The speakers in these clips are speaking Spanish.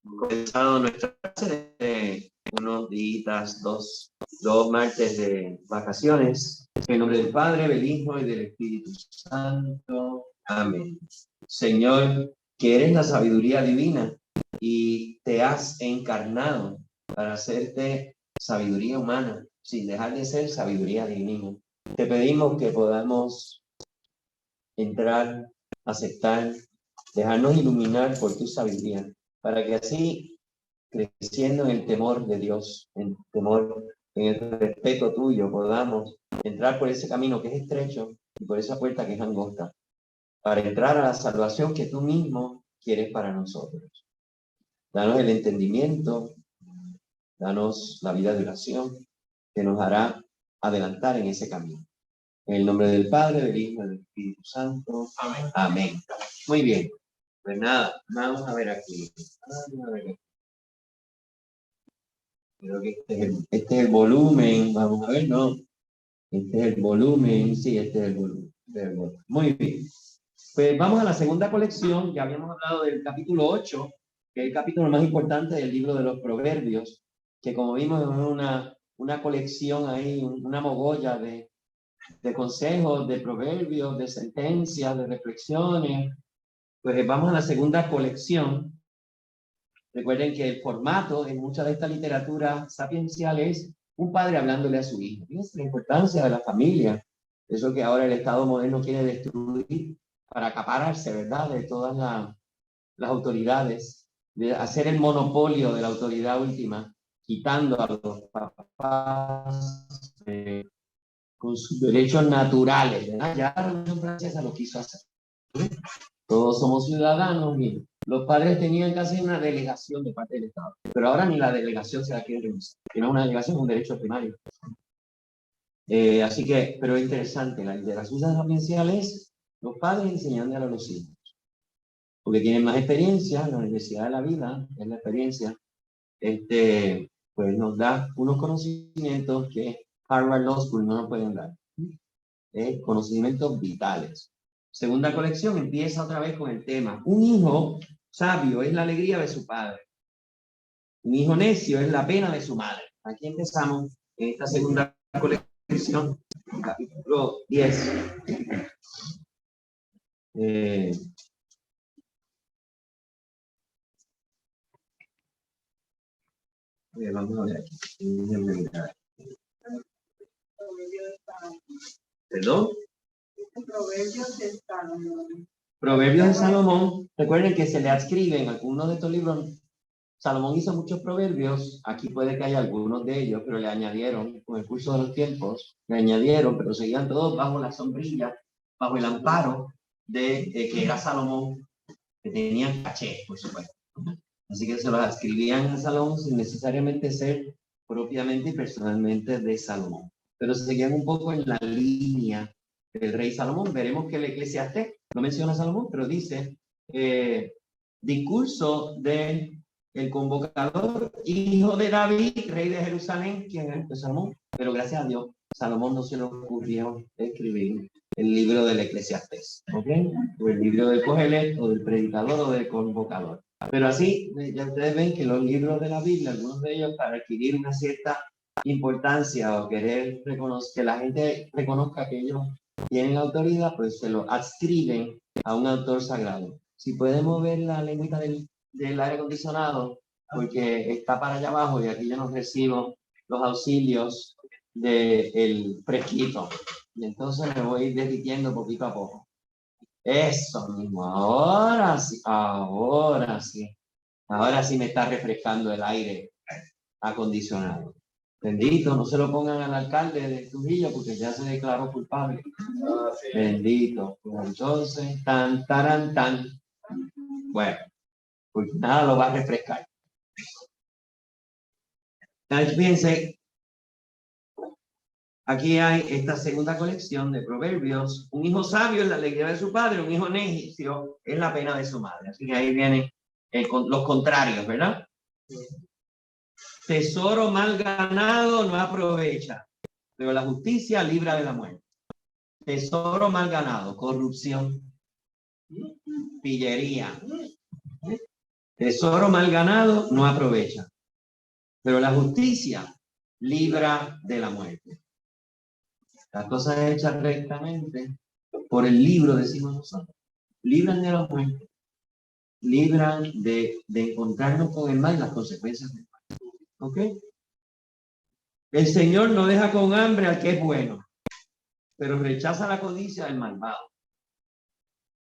comenzado nuestra clase de unos días, dos martes de vacaciones. En el nombre del Padre, del Hijo y del Espíritu Santo. Amén. Señor, que eres la sabiduría divina y te has encarnado para hacerte sabiduría humana, sin dejar de ser sabiduría divina. Te pedimos que podamos entrar, aceptar, dejarnos iluminar por tu sabiduría, para que así, creciendo en el temor de Dios, en el temor, en el respeto tuyo, podamos entrar por ese camino que es estrecho y por esa puerta que es angosta, para entrar a la salvación que tú mismo quieres para nosotros. Danos el entendimiento, danos la vida de oración que nos hará adelantar en ese camino. En el nombre del Padre, del Hijo y del Espíritu Santo. Amén. Amén. Muy bien. Pues nada, vamos a ver aquí. Creo que este es el volumen. Vamos a ver, ¿no? Este es el volumen. Sí, este es el volumen. Muy bien. Pues vamos a la segunda colección. Ya habíamos hablado del capítulo 8, que es el capítulo más importante del libro de los Proverbios, que como vimos es una colección ahí, una mogolla de consejos, de proverbios, de sentencias, de reflexiones. Pues vamos a la segunda colección. Recuerden que el formato en mucha de esta literatura sapiencial es un padre hablándole a su hijo. Fíjense la importancia de la familia, eso que ahora el Estado moderno quiere destruir para acapararse, ¿verdad?, de todas las autoridades, de hacer el monopolio de la autoridad última, quitando a los papás con sus derechos naturales, ¿verdad? Ya la Revolución Francesa lo quiso hacer. Todos somos ciudadanos y los padres tenían casi una delegación de parte del Estado, pero ahora ni la delegación se la quieren renunciar. Tiene una delegación, un derecho primario. Así que, pero es interesante, la literatura sapiencial es los padres enseñando a los hijos, porque tienen más experiencia, la universidad de la vida es la experiencia, pues nos da unos conocimientos que Harvard Law School no nos pueden dar. Conocimientos vitales. Segunda colección empieza otra vez con el tema. Un hijo sabio es la alegría de su padre. Un hijo necio es la pena de su madre. Aquí empezamos en esta segunda colección, capítulo 10. Vamos a ver aquí. ¿Perdón? Proverbios de Salomón. Recuerden que se le adscriben algunos de estos libros. Salomón hizo muchos proverbios, aquí puede que haya algunos de ellos, pero le añadieron, con el curso de los tiempos, le añadieron, pero seguían todos bajo la sombrilla, bajo el amparo de que era Salomón, que tenían caché, por supuesto. Así que se los adscribían a Salomón sin necesariamente ser propiamente y personalmente de Salomón. Pero seguían un poco en la línea del rey Salomón. Veremos que el Eclesiastés no menciona a Salomón, pero dice discurso de el convocador, hijo de David, rey de Jerusalén, quien es Salomón. Pero gracias a Dios, Salomón no se le ocurrió escribir el libro del Eclesiastés, ¿ok? O el libro del Cogelet, o del predicador, o del convocador. Pero así, ya ustedes ven que los libros de la Biblia, algunos de ellos, para adquirir una cierta importancia o querer que la gente reconozca que ellos tienen autoridad, pues se lo adscriben a un autor sagrado. Si podemos ver la lengüita del aire acondicionado, porque está para allá abajo y aquí yo no recibo los auxilios del fresquito. Y entonces me voy derritiendo poquito a poco. Eso mismo, ahora sí, ahora sí. Ahora sí me está refrescando el aire acondicionado. Bendito, no se lo pongan al alcalde de Trujillo porque ya se declaró culpable. Bendito. Entonces, tan. Bueno, pues nada lo va a refrescar. Entonces, fíjense, aquí hay esta segunda colección de proverbios. Un hijo sabio es la alegría de su padre, un hijo necio es la pena de su madre. Así que ahí vienen los contrarios, ¿verdad? Tesoro mal ganado no aprovecha, pero la justicia libra de la muerte. Tesoro mal ganado, corrupción, pillería. Tesoro mal ganado no aprovecha, pero la justicia libra de la muerte. Las cosas hechas rectamente por el libro, decimos nosotros, libran de la muerte, libran de encontrarnos con el mal y las consecuencias del mal. ¿Ok? El Señor no deja con hambre al que es bueno, pero rechaza la codicia del malvado.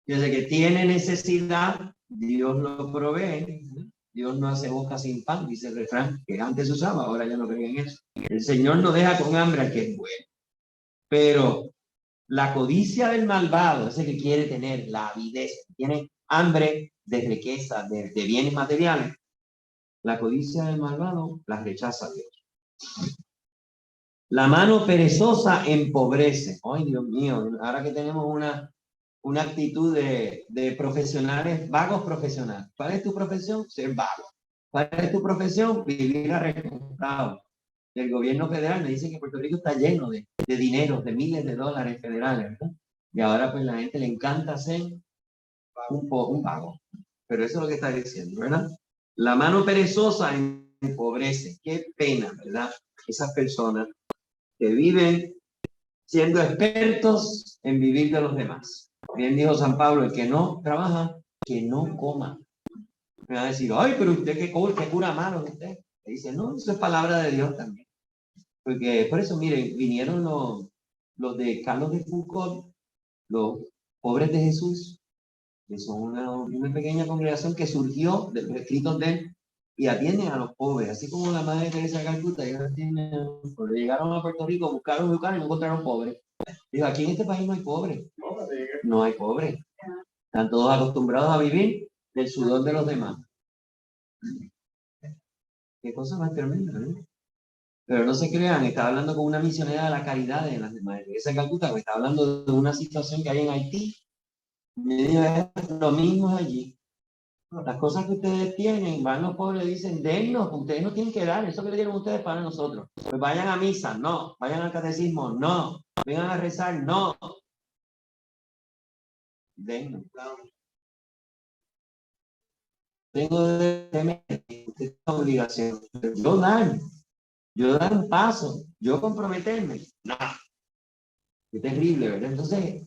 Desde que tiene necesidad, Dios lo provee. Dios no hace boca sin pan, dice el refrán, que antes usaba, ahora ya no creen en eso. El Señor no deja con hambre al que es bueno. Pero la codicia del malvado, ese que quiere tener la avidez, tiene hambre de riqueza, de bienes materiales, la codicia del malvado la rechaza Dios. La mano perezosa empobrece. Ay, Dios mío, ahora que tenemos una actitud de profesionales, vagos profesionales. ¿Cuál es tu profesión? Ser vago. ¿Cuál es tu profesión? Vivir arrestado. El gobierno federal me dice que Puerto Rico está lleno de dinero, de miles de dólares federales, ¿verdad? Y ahora pues la gente le encanta ser un vago. Pero eso es lo que está diciendo, ¿verdad? La mano perezosa empobrece. Qué pena, ¿verdad? Esas personas que viven siendo expertos en vivir de los demás. Bien dijo San Pablo, el que no trabaja, que no coma. Me va a decir, ay, pero usted qué cura malo usted. Le dice, no, eso es palabra de Dios también. Porque por eso, miren, vinieron los de Carlos de Foucault, los pobres de Jesús, que son una pequeña congregación que surgió de los escritos de él y atienden a los pobres, así como la Madre Teresa de Calcuta, ellos atienden, llegaron a Puerto Rico, buscaron y no encontraron pobres. Digo, aquí en este país no hay pobres, no hay pobres, están todos acostumbrados a vivir del sudor de los demás. Qué cosa más tremenda, ¿no? Pero no se crean, está hablando con una misionera de la caridad en las Madre Teresa de Calcuta, que está hablando de una situación que hay en Haití. Me dijo, es lo mismo allí. Las cosas que ustedes tienen, van los pobres y dicen, dennos, ustedes no tienen que dar, eso que le dieron ustedes para nosotros. Pues vayan a misa, no. Vayan al catecismo, no. Vengan a rezar, no. Dennos. Tengo de esta obligación. Yo dar un paso, yo comprometerme. No. Qué terrible, ¿verdad? Entonces,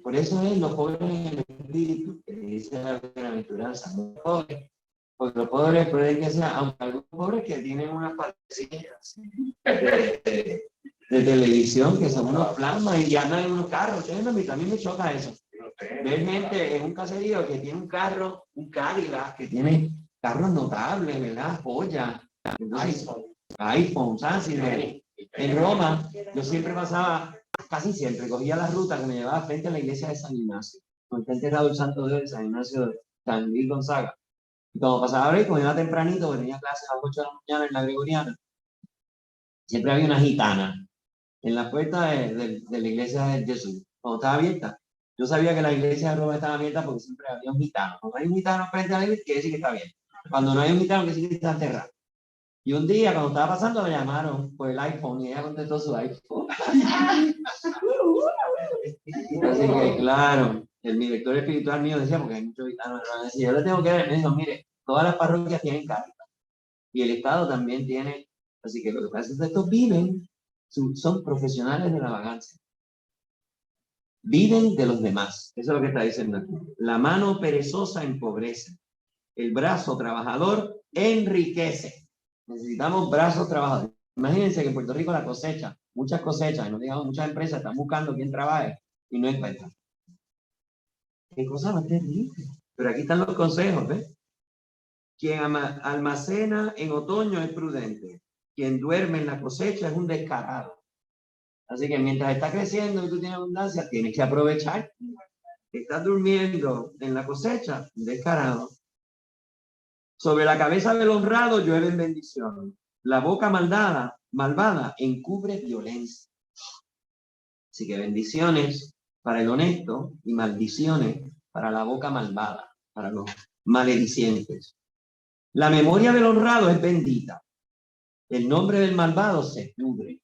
por eso es los pobres en el espíritu, que dice la bienaventuranza, los pobres. Porque los pobres pueden que sean, aunque algunos pobres que tienen unas partecillas de televisión, que son unos plasmas y andan en unos carros. Ustedes a mí me choca eso. Ver gente en un caserío que tiene un carro, un Cadillac, que tiene carros notables, ¿verdad? Joya. iPhone, ¿sabes? En Roma, yo siempre pasaba, casi siempre, cogía la ruta que me llevaba frente a la iglesia de San Ignacio, donde está enterrado el santo Dios de San Ignacio de San Luis Gonzaga. Y cuando pasaba ahí, como iba tempranito, porque tenía clase a las 8 de la mañana en la Gregoriana, siempre había una gitana en la puerta de la iglesia de Jesús, cuando estaba abierta. Yo sabía que la iglesia de Roma estaba abierta porque siempre había un gitano. Cuando hay un gitano frente a la iglesia, quiere decir que está bien. Cuando no hay un gitano, quiere decir que está enterrado. Y un día, cuando estaba pasando, me llamaron por el iPhone y ella contestó su iPhone. Así que, claro, el director espiritual mío decía, porque hay muchos gitanos, decía, yo le tengo que ver, me dijo, mire, todas las parroquias tienen carta y el Estado también tiene, así que lo que pasa es que estos viven, son profesionales de la vagancia. Viven de los demás, eso es lo que está diciendo aquí. La mano perezosa empobrece, el brazo trabajador enriquece. Necesitamos brazos trabajadores. Imagínense que en Puerto Rico la cosecha, muchas cosechas, no digamos muchas empresas están buscando quien trabaje y no encuentran. Qué cosa más terrible. Pero aquí están los consejos, ¿ves? Quien almacena en otoño es prudente. Quien duerme en la cosecha es un descarado. Así que mientras está creciendo y tú tienes abundancia, tienes que aprovechar. Estás durmiendo en la cosecha, un descarado. Sobre la cabeza del honrado llueven bendiciones. La boca malvada encubre violencia. Así que bendiciones para el honesto y maldiciones para la boca malvada, para los maledicientes. La memoria del honrado es bendita. El nombre del malvado se pudre.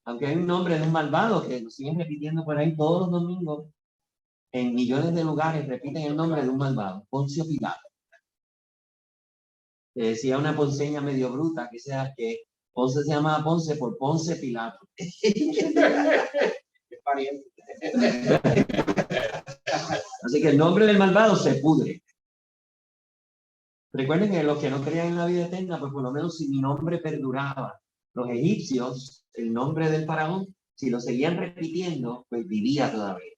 Aunque hay un nombre de un malvado que lo siguen repitiendo por ahí todos los domingos, en millones de lugares repiten el nombre de un malvado, Poncio Pilato. que decía una ponceña medio bruta, que sea que Ponce se llamaba Ponce por Ponce Pilato. Así que el nombre del malvado se pudre. Recuerden que los que no creían en la vida eterna, pues por lo menos si mi nombre perduraba, los egipcios, el nombre del faraón, si lo seguían repitiendo, pues vivía todavía.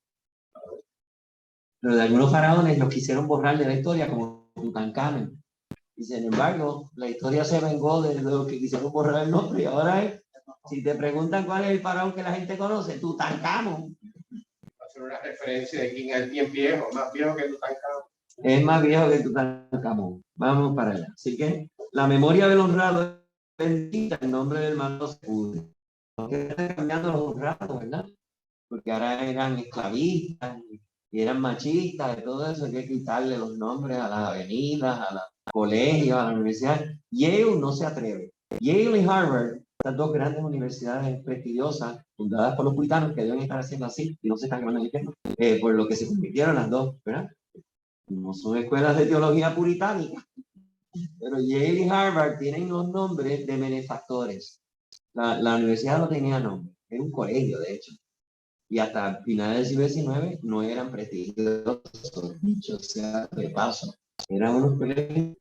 Pero de algunos faraones los quisieron borrar de la historia, como Tutankamón. Y sin embargo, la historia se vengó de los que quisieron borrar el nombre. Y ahora es, si te preguntan cuál es el faraón que la gente conoce, Tutankamón. Va a ser una referencia de quién es bien viejo, más viejo que Tutankamón. Es más viejo que Tutankamón. Vamos para allá. Así que la memoria del honrado es bendita, el nombre del malo se pudre. Porque están cambiando los honrados, ¿verdad? Porque ahora eran esclavistas y eran machistas, de todo eso hay que quitarle los nombres a las avenidas, a los colegios, a la universidad. Yale no se atreve. Yale y Harvard, estas dos grandes universidades prestigiosas, fundadas por los puritanos, que deben estar haciendo así, y no se están quemando el infierno, por lo que se convirtieron las dos, ¿verdad? No son escuelas de teología puritánica, pero Yale y Harvard tienen los nombres de benefactores. La universidad no tenía nombre, es un colegio, de hecho. Y hasta finales del siglo XIX no eran prestigiosos, dicho sea de paso. Eran unos colegios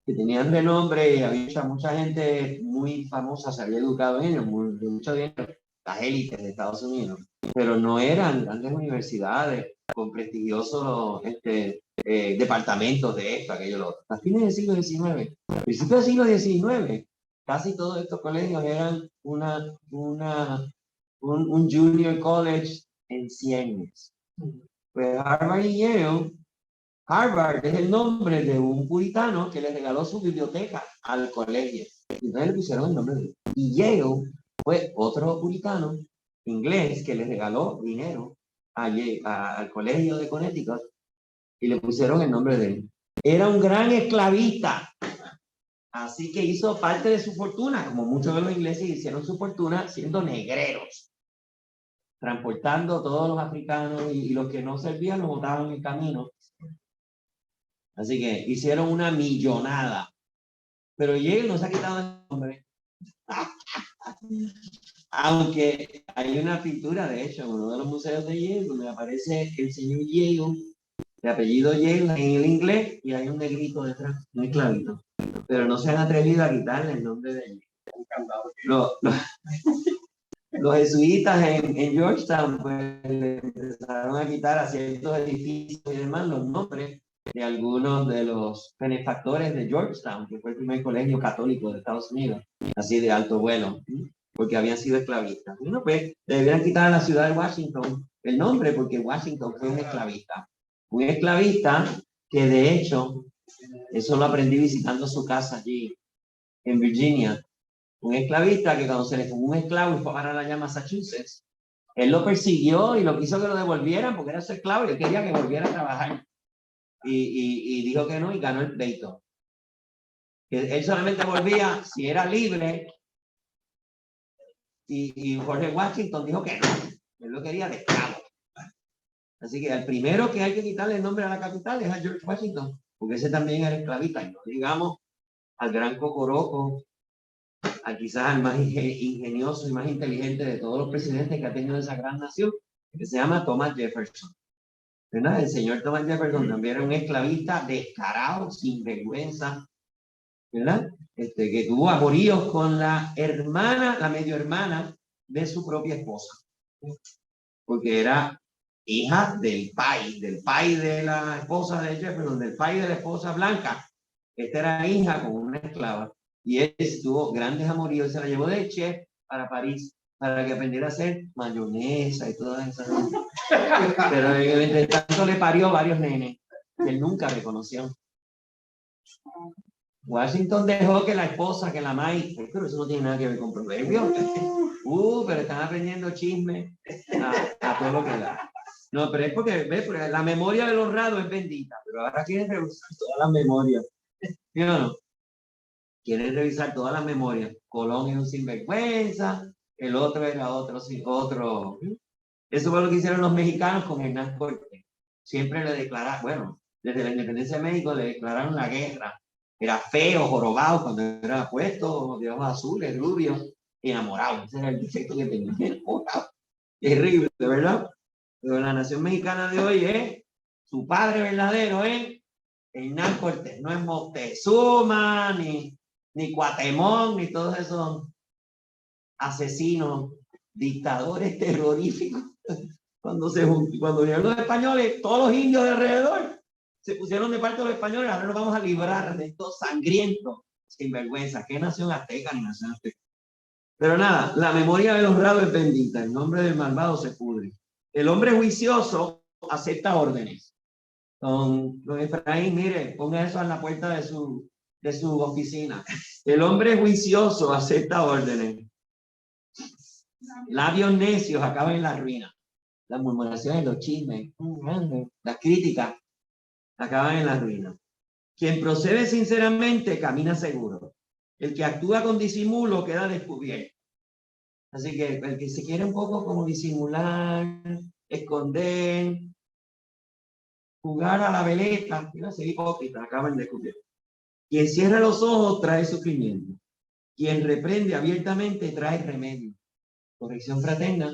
que tenían renombre y había mucha gente muy famosa, se había educado en ellos, mucho dinero, las élites de Estados Unidos, pero no eran grandes universidades con prestigiosos departamentos de esto, aquello, lo otro. A fines del siglo XIX, principios del siglo XIX, casi todos estos colegios eran un junior college en ciencias. Pues Harvard y Yale, Harvard es el nombre de un puritano que le regaló su biblioteca al colegio. Entonces le pusieron el nombre de él. Y Yale fue otro puritano inglés que le regaló dinero al colegio de Connecticut y le pusieron el nombre de él. Era un gran esclavista. Así que hizo parte de su fortuna, como muchos de los ingleses hicieron su fortuna siendo negreros, transportando todos los africanos y los que no servían los botaban en el camino. Así que hicieron una millonada. Pero Yale no se ha quitado el nombre. Aunque hay una pintura, de hecho, en uno de los museos de Yale, donde aparece el señor Yale, de apellido Yale en el inglés, y hay un negrito detrás, un esclavito. Pero no se han atrevido a quitarle el nombre de Yale. Los jesuitas en Georgetown pues, le empezaron a quitar a ciertos edificios y demás los nombres de algunos de los benefactores de Georgetown, que fue el primer colegio católico de Estados Unidos, así de alto vuelo, porque habían sido esclavistas. Bueno, pues debían quitar a la ciudad de Washington el nombre, porque Washington fue un esclavista. Un esclavista que de hecho, eso lo aprendí visitando su casa allí en Virginia. Un esclavista que cuando se le fugó un esclavo y fue para allá a Massachusetts, él lo persiguió y lo quiso que lo devolvieran porque era su esclavo y él quería que volviera a trabajar. Y dijo que no y ganó el pleito. Que él solamente volvía si era libre y Jorge Washington dijo que no, él lo quería de esclavo. Así que al primero que hay que quitarle el nombre a la capital es a George Washington, porque ese también era esclavista. Y no digamos al gran Cocoroco, quizás al más ingenioso y más inteligente de todos los presidentes que ha tenido esa gran nación, que se llama Thomas Jefferson. ¿Verdad? El señor Thomas Jefferson también era un esclavista descarado, sin vergüenza, ¿verdad? Que tuvo amoríos con la hermana, la medio hermana de su propia esposa, porque era hija del pai de la esposa de Jefferson, del pai de la esposa blanca. Esta era hija con una esclava. Y él tuvo grandes amoríos, se la llevó de chef para París, para que aprendiera a hacer mayonesa y todas esas cosas. Pero entre tanto le parió varios nenes que él nunca reconoció. Washington dejó que la esposa, que la maíz, pero eso no tiene nada que ver con proverbios. Pero están aprendiendo chisme a todo lo que da. No, pero es porque la memoria del honrado es bendita, pero ahora quieren revisar todas las memorias. ¿Sí o no? Quieren revisar todas las memorias. Colón es un sinvergüenza, el otro era otro. Eso fue lo que hicieron los mexicanos con Hernán Cortés. Siempre le declararon, bueno, desde la independencia de México le declararon la guerra Era feo, jorobado cuando era puesto, de ojos azules, rubios, enamorado. Ese era el defecto que tenía, enamorado. Terrible, ¿verdad? Pero la nación mexicana de hoy es, su padre verdadero es Hernán Cortés, no es Moctezuma, ni Cuauhtémoc, ni todos esos asesinos, dictadores terroríficos. Cuando vinieron los españoles, todos los indios de alrededor se pusieron de parte de los españoles. Ahora nos vamos a librar de estos sangrientos sinvergüenza. ¿Qué nación azteca ni nación azteca? Pero nada, la memoria del honrado es bendita, el nombre del malvado se pudre. El hombre juicioso acepta órdenes. Don Efraín, mire, ponga eso en la puerta de su oficina. El hombre juicioso acepta órdenes. Labios necios acaban en la ruina. Las murmuraciones, los chismes, las críticas acaban en la ruina. Quien procede sinceramente camina seguro. El que actúa con disimulo queda descubierto. Así que el que se quiere un poco como disimular, esconder, jugar a la veleta, iba a ser hipócrita, acaban descubierto. Quien cierra los ojos trae sufrimiento. Quien reprende abiertamente trae remedio. Corrección fraterna.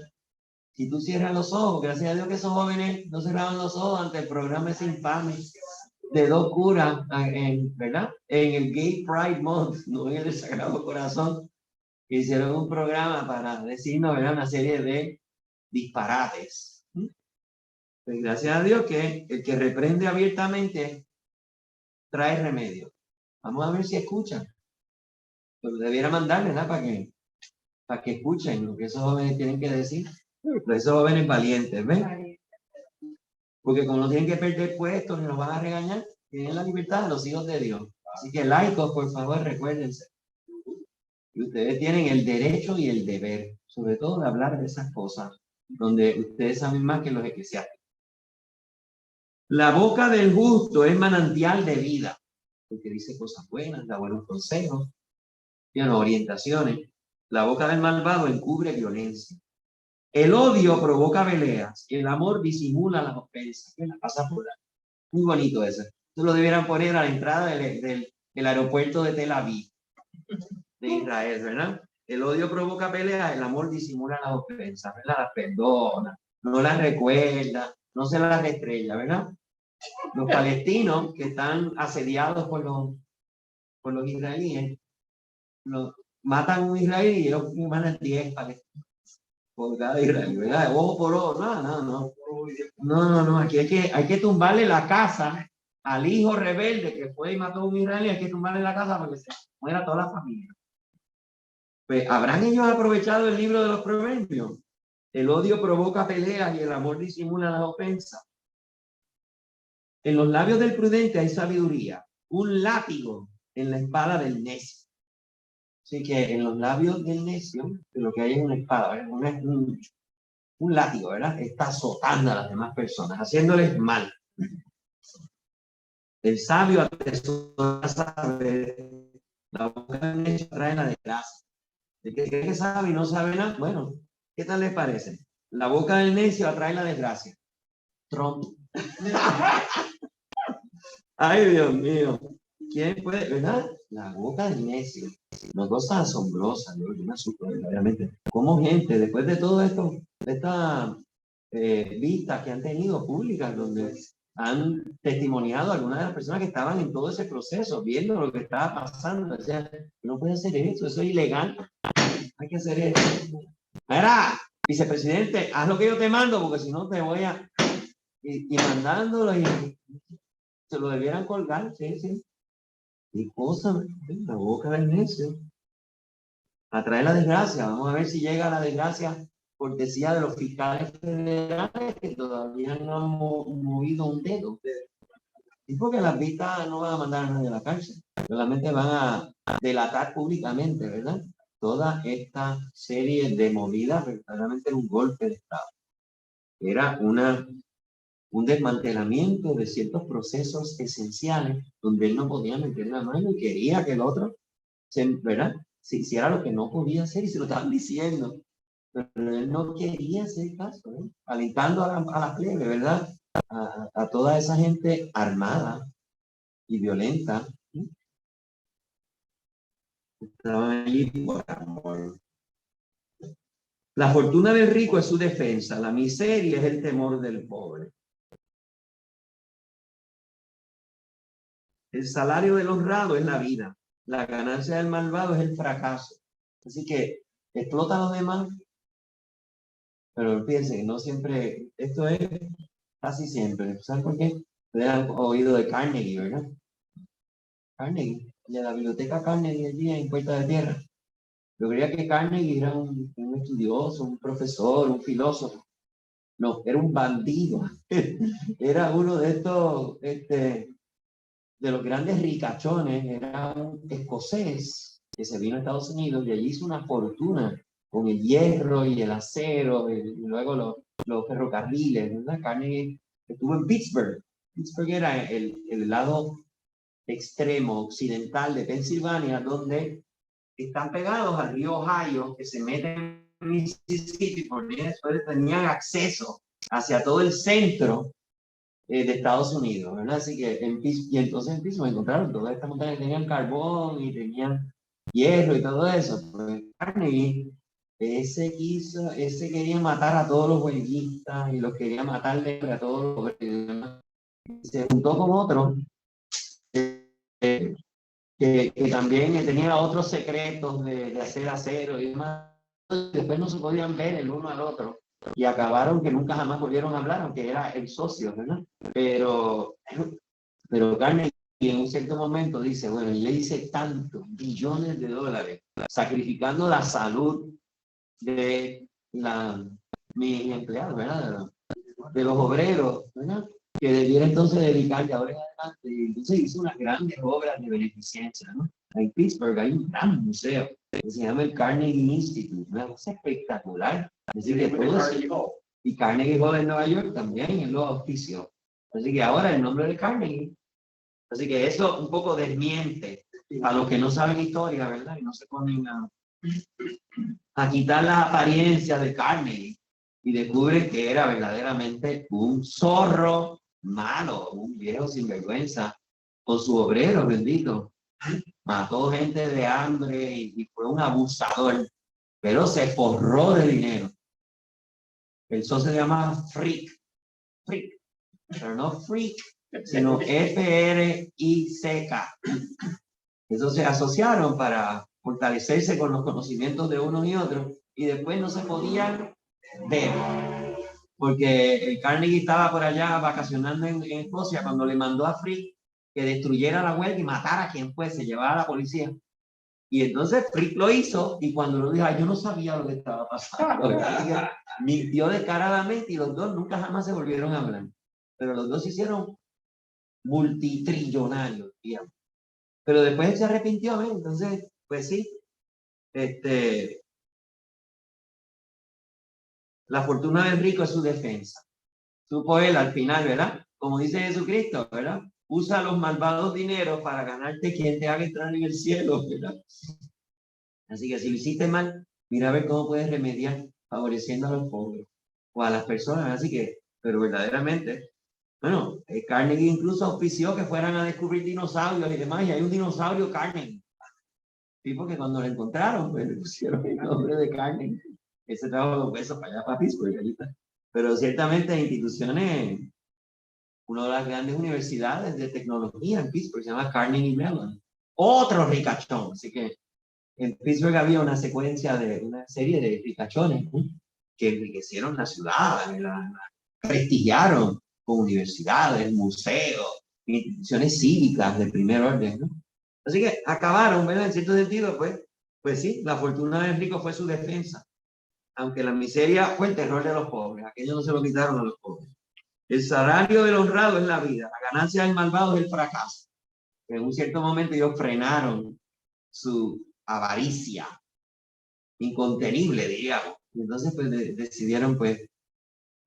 Si tú cierras los ojos, gracias a Dios que esos jóvenes no cerraban los ojos ante el programa ese infame de dos curas, ¿verdad? En el Gay Pride Month, no en el Sagrado Corazón, que hicieron un programa para decirnos, ¿verdad? Una serie de disparates. Pues gracias a Dios que el que reprende abiertamente trae remedio. Vamos a ver si escuchan. Pues debiera mandarles, ¿verdad? Para que escuchen lo que esos jóvenes tienen que decir. Pero esos jóvenes valientes, ¿ven? Porque como no tienen que perder puestos ni nos van a regañar, tienen la libertad de los hijos de Dios. Así que laicos, por favor, recuérdense. Y ustedes tienen el derecho y el deber, sobre todo de hablar de esas cosas, donde ustedes saben más que los eclesiásticos. La boca del justo es manantial de vida, porque dice cosas buenas, da buenos consejos, tiene orientaciones. La boca del malvado encubre violencia. El odio provoca peleas y el amor disimula las ofensas. Que la pasa por ahí. Muy bonito eso. Eso lo debieran poner a la entrada del aeropuerto de Tel Aviv, de Israel, ¿verdad? El odio provoca peleas, el amor disimula las ofensas, ¿verdad? Las perdona, no las recuerda, no se las estrella, ¿verdad? Los palestinos que están asediados por los israelíes, matan a un israelí y ellos mandan 10 palestinos por cada israelí, ¿verdad? Ojo por ojo, no, aquí hay que tumbarle la casa al hijo rebelde que fue y mató a un israelí, hay que tumbarle la casa para que se muera toda la familia. Pues, ¿habrán ellos aprovechado el libro de los proverbios? El odio provoca peleas y el amor disimula las ofensas. En los labios del prudente hay sabiduría, un látigo en la espada del necio. Así que en los labios del necio, lo que hay es una espada, un látigo, ¿verdad? Está azotando a las demás personas, haciéndoles mal. El sabio atesora saber, la boca del necio trae la desgracia. El que cree que sabe y no sabe nada, bueno, ¿qué tal les parece? La boca del necio atrae la desgracia. Trump. Ay, Dios mío. ¿Quién puede, verdad? La boca del necio. Una cosa asombrosa, ¿no? Yo me asusto, verdaderamente. Como gente, después de todo esto, de estas vistas que han tenido públicas, donde han testimoniado a algunas de las personas que estaban en todo ese proceso, viendo lo que estaba pasando. O sea, no puede hacer eso es ilegal. Hay que hacer eso. Mira, vicepresidente, haz lo que yo te mando, porque si no te voy a... Y mandándolo y se lo debieran colgar, sí. Y cosa, la boca del necio. Atrae la desgracia. Vamos a ver si llega la desgracia cortesía de los fiscales federales que todavía no han movido un dedo. Y porque las vistas no van a mandar a nadie a la cárcel. Solamente van a delatar públicamente, ¿verdad? Toda esta serie de movidas verdaderamente un golpe de Estado. Era un desmantelamiento de ciertos procesos esenciales donde él no podía meter la mano y quería que el otro, ¿verdad? Se hiciera lo que no podía hacer y se lo estaban diciendo. Pero él no quería hacer caso, ¿eh? Alentando a la plebe, ¿verdad? A toda esa gente armada y violenta, ¿eh? Estaban allí por amor. La fortuna del rico es su defensa, la miseria es el temor del pobre. El salario del honrado es la vida, la ganancia del malvado es el fracaso. Así que explota a los demás, pero piensen, no siempre, esto es casi siempre. ¿Saben por qué? Ustedes han oído de Carnegie, ¿verdad? Carnegie, de la biblioteca Carnegie allí en Puerta de Tierra. Yo creía que Carnegie era un estudioso, un profesor, un filósofo. No, era un bandido. Era uno de estos, de los grandes ricachones. Era un escocés que se vino a Estados Unidos y allí hizo una fortuna con el hierro y el acero y luego los ferrocarriles, ¿verdad? Carnegie estuvo en Pittsburgh. Pittsburgh era el lado extremo occidental de Pensilvania, donde están pegados al río Ohio, que se mete en Mississippi, porque después tenían acceso hacia todo el centro de Estados Unidos, ¿verdad? Así que y entonces en Pittsburgh encontraron todas estas montañas que tenían carbón y tenían hierro y todo eso. Pues Carnegie, ese quería matar a todos los huelguistas y los quería matar a todos los obreros. Se juntó con otro que también tenía otros secretos de hacer acero y demás. Después no se podían ver el uno al otro y acabaron que nunca jamás volvieron a hablar, aunque era el socio, ¿verdad? Pero Carnegie en un cierto momento dice, bueno, yo hice tantos billones de dólares sacrificando la salud de mis empleados, ¿verdad? De los obreros, ¿verdad? Que debiera entonces dedicarse ahora en adelante. Y entonces hizo unas grandes obras de beneficencia, ¿no? En Pittsburgh hay un gran museo que se llama el Carnegie Institute, una cosa espectacular. Es decir, que todo eso, y Carnegie Hall en Nueva York también es lo auspicio. Así que ahora el nombre de Carnegie. Así que eso un poco desmiente a los que no saben historia, ¿verdad? Y no se ponen a quitar la apariencia de Carnegie y descubre que era verdaderamente un zorro malo, un viejo sinvergüenza, con su obrero bendito. Mató gente de hambre y fue un abusador, pero se forró de dinero. El socio se llama Frick, pero no Freak, sino F-R-I-C-K. Esos se asociaron para fortalecerse con los conocimientos de uno y otro y después no se podían ver. Porque el Carnegie estaba por allá vacacionando en Escocia cuando le mandó a Frick que destruyera la huelga y matara a quien fuese, llevara a la policía. Y entonces Frick lo hizo y cuando lo dijo, yo no sabía lo que estaba pasando. Mintió descaradamente y los dos nunca jamás se volvieron a hablar. Pero los dos se hicieron multitrillonarios, digamos. Pero después él se arrepintió, ¿eh? Entonces, pues sí, la fortuna del rico es su defensa. Supo él al final, ¿verdad? Como dice Jesucristo, ¿verdad? Usa los malvados dineros para ganarte quien te haga entrar en el cielo, ¿verdad? Así que si lo hiciste mal, mira a ver cómo puedes remediar favoreciendo a los pobres o a las personas. Así que, pero verdaderamente, bueno, Carnegie incluso auspició que fueran a descubrir dinosaurios y demás, y hay un dinosaurio Carnegie. Tipo que cuando lo encontraron, pues le pusieron el nombre de Carnegie. Ese trajo los huesos para allá, para Pittsburgh, ahí está. Pero ciertamente instituciones, una de las grandes universidades de tecnología en Pittsburgh se llama Carnegie Mellon. Otro ricachón. Así que en Pittsburgh había una serie de ricachones, ¿no? Que enriquecieron la ciudad, la prestigiaron con universidades, museos, instituciones cívicas de primer orden, ¿no? Así que acabaron, ¿verdad? En cierto sentido, pues sí, la fortuna del rico fue su defensa, aunque la miseria fue el terror de los pobres. Aquellos no se lo quitaron a los pobres. El salario del honrado es la vida, la ganancia del malvado es el fracaso. En un cierto momento ellos frenaron su avaricia incontenible, diríamos. Y entonces pues decidieron pues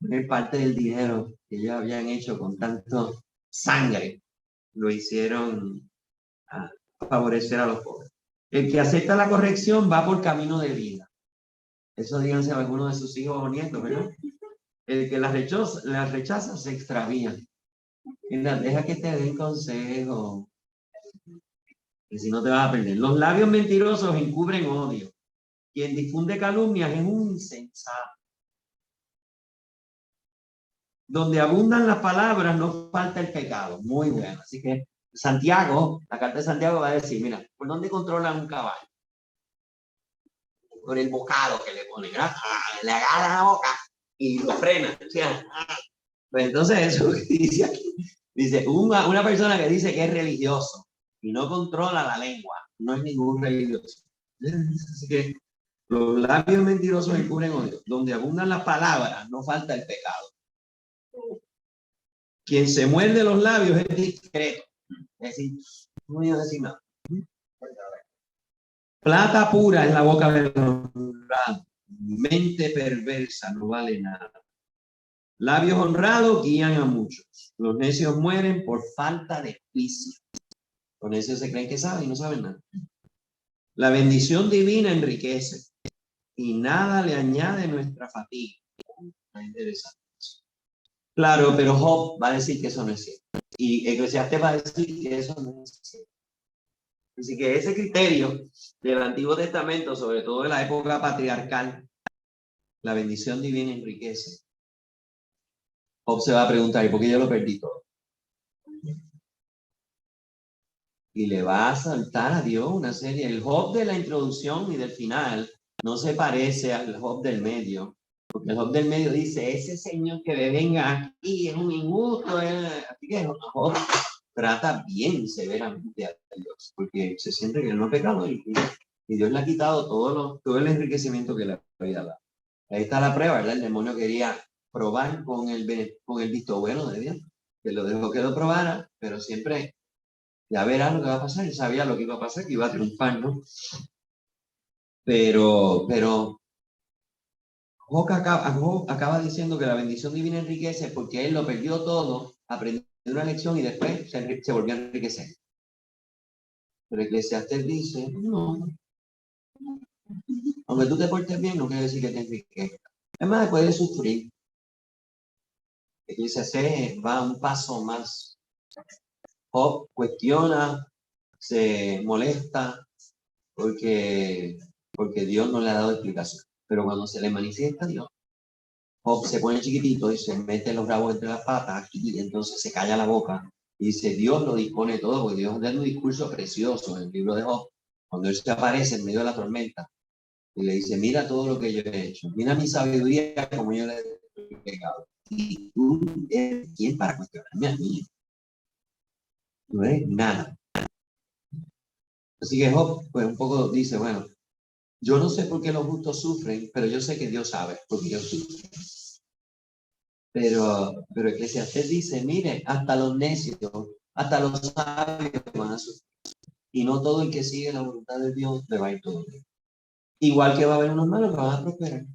poner parte del dinero que ellos habían hecho con tanto sangre, lo hicieron a favorecer a los pobres. El que acepta la corrección va por camino de vida. Eso díganse a algunos de sus hijos o nietos, ¿verdad? El que la rechaza se extravía. Mira, deja que te den consejo. que si no te vas a perder. Los labios mentirosos encubren odio. Quien difunde calumnias es un insensato. Donde abundan las palabras no falta el pecado. Muy bueno. Así que Santiago, la carta de Santiago va a decir, mira, ¿por dónde controlan un caballo? Por el bocado que le ponen, ¿verdad? Le agarra la boca y lo frena. O sea, pues entonces eso dice aquí. Dice, una persona que dice que es religioso y no controla la lengua, no es ningún religioso. Así que los labios mentirosos encubren odio. Donde abundan las palabras, no falta el pecado. Quien se muerde los labios es discreto. Es decir, no voy a decir nada. Plata pura es la boca del honrado. Mente perversa no vale nada. Labios honrados guían a muchos. Los necios mueren por falta de juicio. Los necios se creen que saben y no saben nada. La bendición divina enriquece y nada le añade nuestra fatiga. Interesante. Claro, pero Job va a decir que eso no es cierto. Y Eclesiastés va a decir que eso no es cierto. Así que ese criterio del Antiguo Testamento, sobre todo de la época patriarcal, la bendición divina enriquece. Job se va a preguntar, ¿y por qué yo lo perdí todo? Y le va a saltar a Dios una serie. El Job de la introducción y del final no se parece al Job del medio. Porque el Job del medio dice, ese señor que venga aquí es un injusto. Así que Job trata bien severamente a Dios, porque se siente que él no ha pecado y Dios le ha quitado todo el enriquecimiento que le había dado. Ahí está la prueba, ¿verdad? El demonio quería probar con el visto bueno de Dios, que lo dejó que lo probara, pero siempre ya verá lo que va a pasar. Él sabía lo que iba a pasar, que iba a triunfar, ¿no? Pero Job acaba diciendo que la bendición divina enriquece porque él lo perdió todo, aprendió una lección y después se volvió a enriquecer. Pero Eclesiastés dice, no, aunque tú te portes bien, no quiere decir que te enriquezcas. Es más, puedes sufrir. Eclesiastés va un paso más. Job cuestiona, se molesta porque Dios no le ha dado explicación. Pero cuando se le manifiesta Dios, Job se pone chiquitito y se mete los rabos entre las patas y entonces se calla la boca y dice, Dios lo dispone todo, porque Dios da un discurso precioso en el libro de Job. Cuando él se aparece en medio de la tormenta y le dice, mira todo lo que yo he hecho, mira mi sabiduría como yo le he pegado. Y tú eres quién para cuestionarme a mí. No eres nada. Así que Job, pues un poco dice, bueno, yo no sé por qué los justos sufren, pero yo sé que Dios sabe porque yo sufro. Pero Eclesiastés dice, mire, hasta los necios, hasta los sabios van a sufrir. Y no todo el que sigue la voluntad de Dios le va a ir todo bien. Igual que va a haber unos malos que van a prosperar.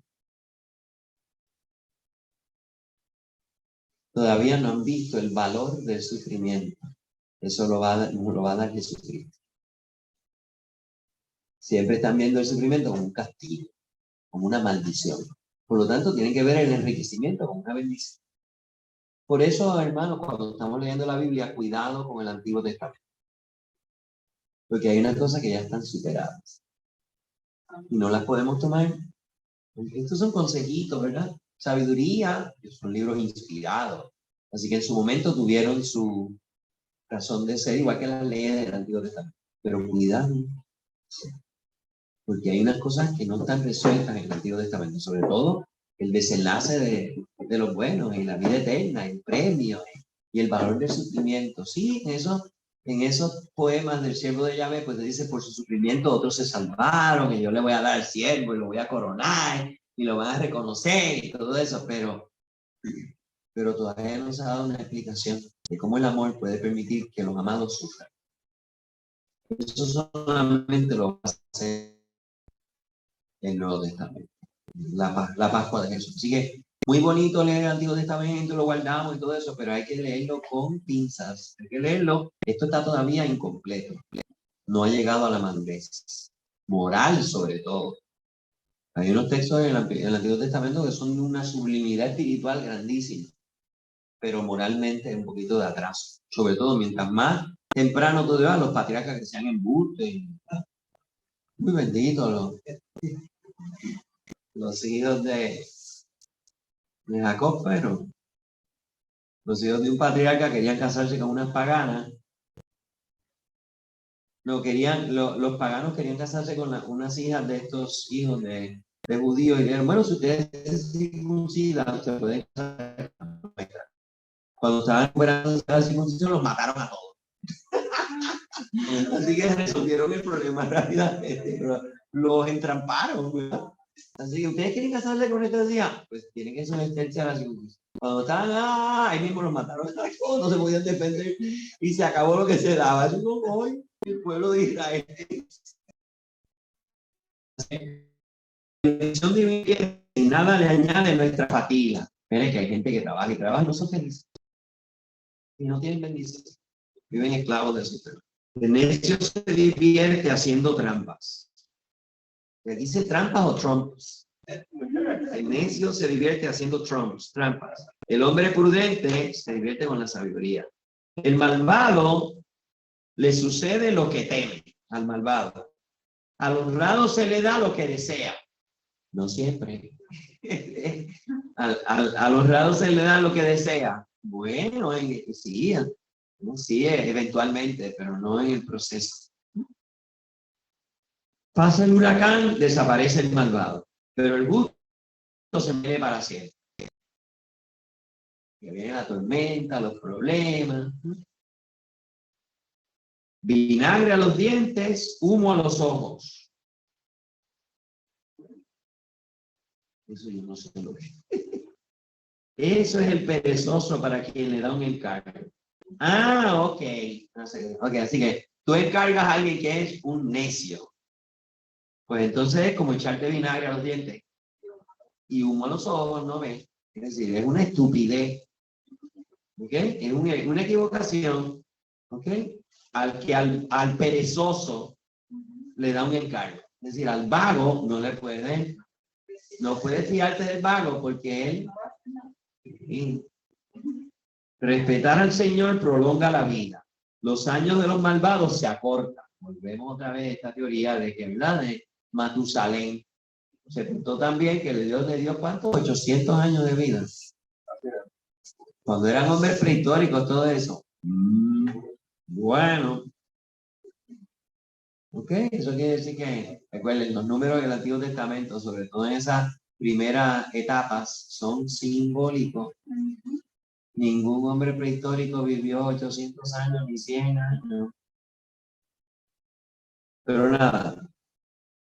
Todavía no han visto el valor del sufrimiento. Eso lo va a dar Jesucristo. Siempre están viendo el sufrimiento como un castigo, como una maldición. Por lo tanto, tienen que ver el enriquecimiento como una bendición. Por eso, hermanos, cuando estamos leyendo la Biblia, cuidado con el Antiguo Testamento. Porque hay unas cosas que ya están superadas. Y no las podemos tomar. Estos son consejitos, ¿verdad? Sabiduría, son libros inspirados. Así que en su momento tuvieron su razón de ser, igual que las leyes del Antiguo Testamento. Pero cuidado, porque hay unas cosas que no están resueltas en el Antiguo Testamento, sobre todo el desenlace de los buenos, y la vida eterna, el premio y el valor del sufrimiento. Sí, en esos poemas del siervo de Yahvé, pues dice, por su sufrimiento otros se salvaron, y yo le voy a dar al siervo y lo voy a coronar, y lo van a reconocer y todo eso, pero todavía no se ha dado una explicación de cómo el amor puede permitir que los amados sufran. Eso solamente lo va a hacer el Nuevo Testamento, la Pascua de Jesús. Así que muy bonito leer el Antiguo Testamento, lo guardamos y todo eso, pero hay que leerlo con pinzas. Hay que leerlo. Esto está todavía incompleto. No ha llegado a la madurez moral, sobre todo. Hay unos textos en el Antiguo Testamento que son de una sublimidad espiritual grandísima, pero moralmente un poquito de atraso. Sobre todo, mientras más temprano todavía los patriarcas que sean embustes. Muy benditos los hijos de Jacob, pero los hijos de un patriarca querían casarse con unas paganas. No querían, los paganos querían casarse con unas hijas de estos hijos de judíos y dijeron, bueno, si ustedes se circuncidan, se pueden casar. Cuando estaban esperando la circuncisión, los mataron a todos. Así que resolvieron el problema rápidamente, los entramparon, ¿verdad? Así que ustedes quieren casarse con esta hija, pues tienen que someterse a la circuncisión. Cuando estaban, ahí mismo los mataron a todos, no se podían defender y se acabó lo que se daba. Eso no hoy, el pueblo de Israel. La bendición divina y nada le añade nuestra fatiga. Miren que hay gente que trabaja y trabaja y no son felices. Y no tienen bendición. Viven esclavos de su fe. El necio se divierte haciendo trampas. ¿Le dice trampas o trumps? El necio se divierte haciendo trampas. El hombre prudente se divierte con la sabiduría. El malvado le sucede lo que teme al malvado. Al honrado se le da lo que desea. No siempre. Al honrado se le da lo que desea. Bueno, sí, eventualmente, pero no en el proceso. Pasa el huracán, desaparece el malvado, pero el justo se muere para siempre. Que viene la tormenta, los problemas. Vinagre a los dientes, humo a los ojos. Eso yo no sé lo que es. Eso es el perezoso para quien le da un encargo. Ok. Así que tú encargas a alguien que es un necio. Pues entonces es como echarte vinagre a los dientes. Y humo a los ojos, ¿no ves? Es decir, es una estupidez. ¿Ok? Es una equivocación. ¿Ok? Al perezoso le da un encargo. Es decir, al vago no puedes fiarte del vago porque él respetar al Señor prolonga la vida. Los años de los malvados se acortan. Volvemos otra vez a esta teoría de que, ¿verdad? De Matusalén. Se contó también que Dios le dio ¿cuántos? 800 años de vida. Cuando eran hombres prehistóricos, todo eso. Bueno. Ok, eso quiere decir que, recuerden, los números del Antiguo Testamento, sobre todo en esas primeras etapas, son simbólicos. Ningún hombre prehistórico vivió 800 años ni 100 años. Pero nada,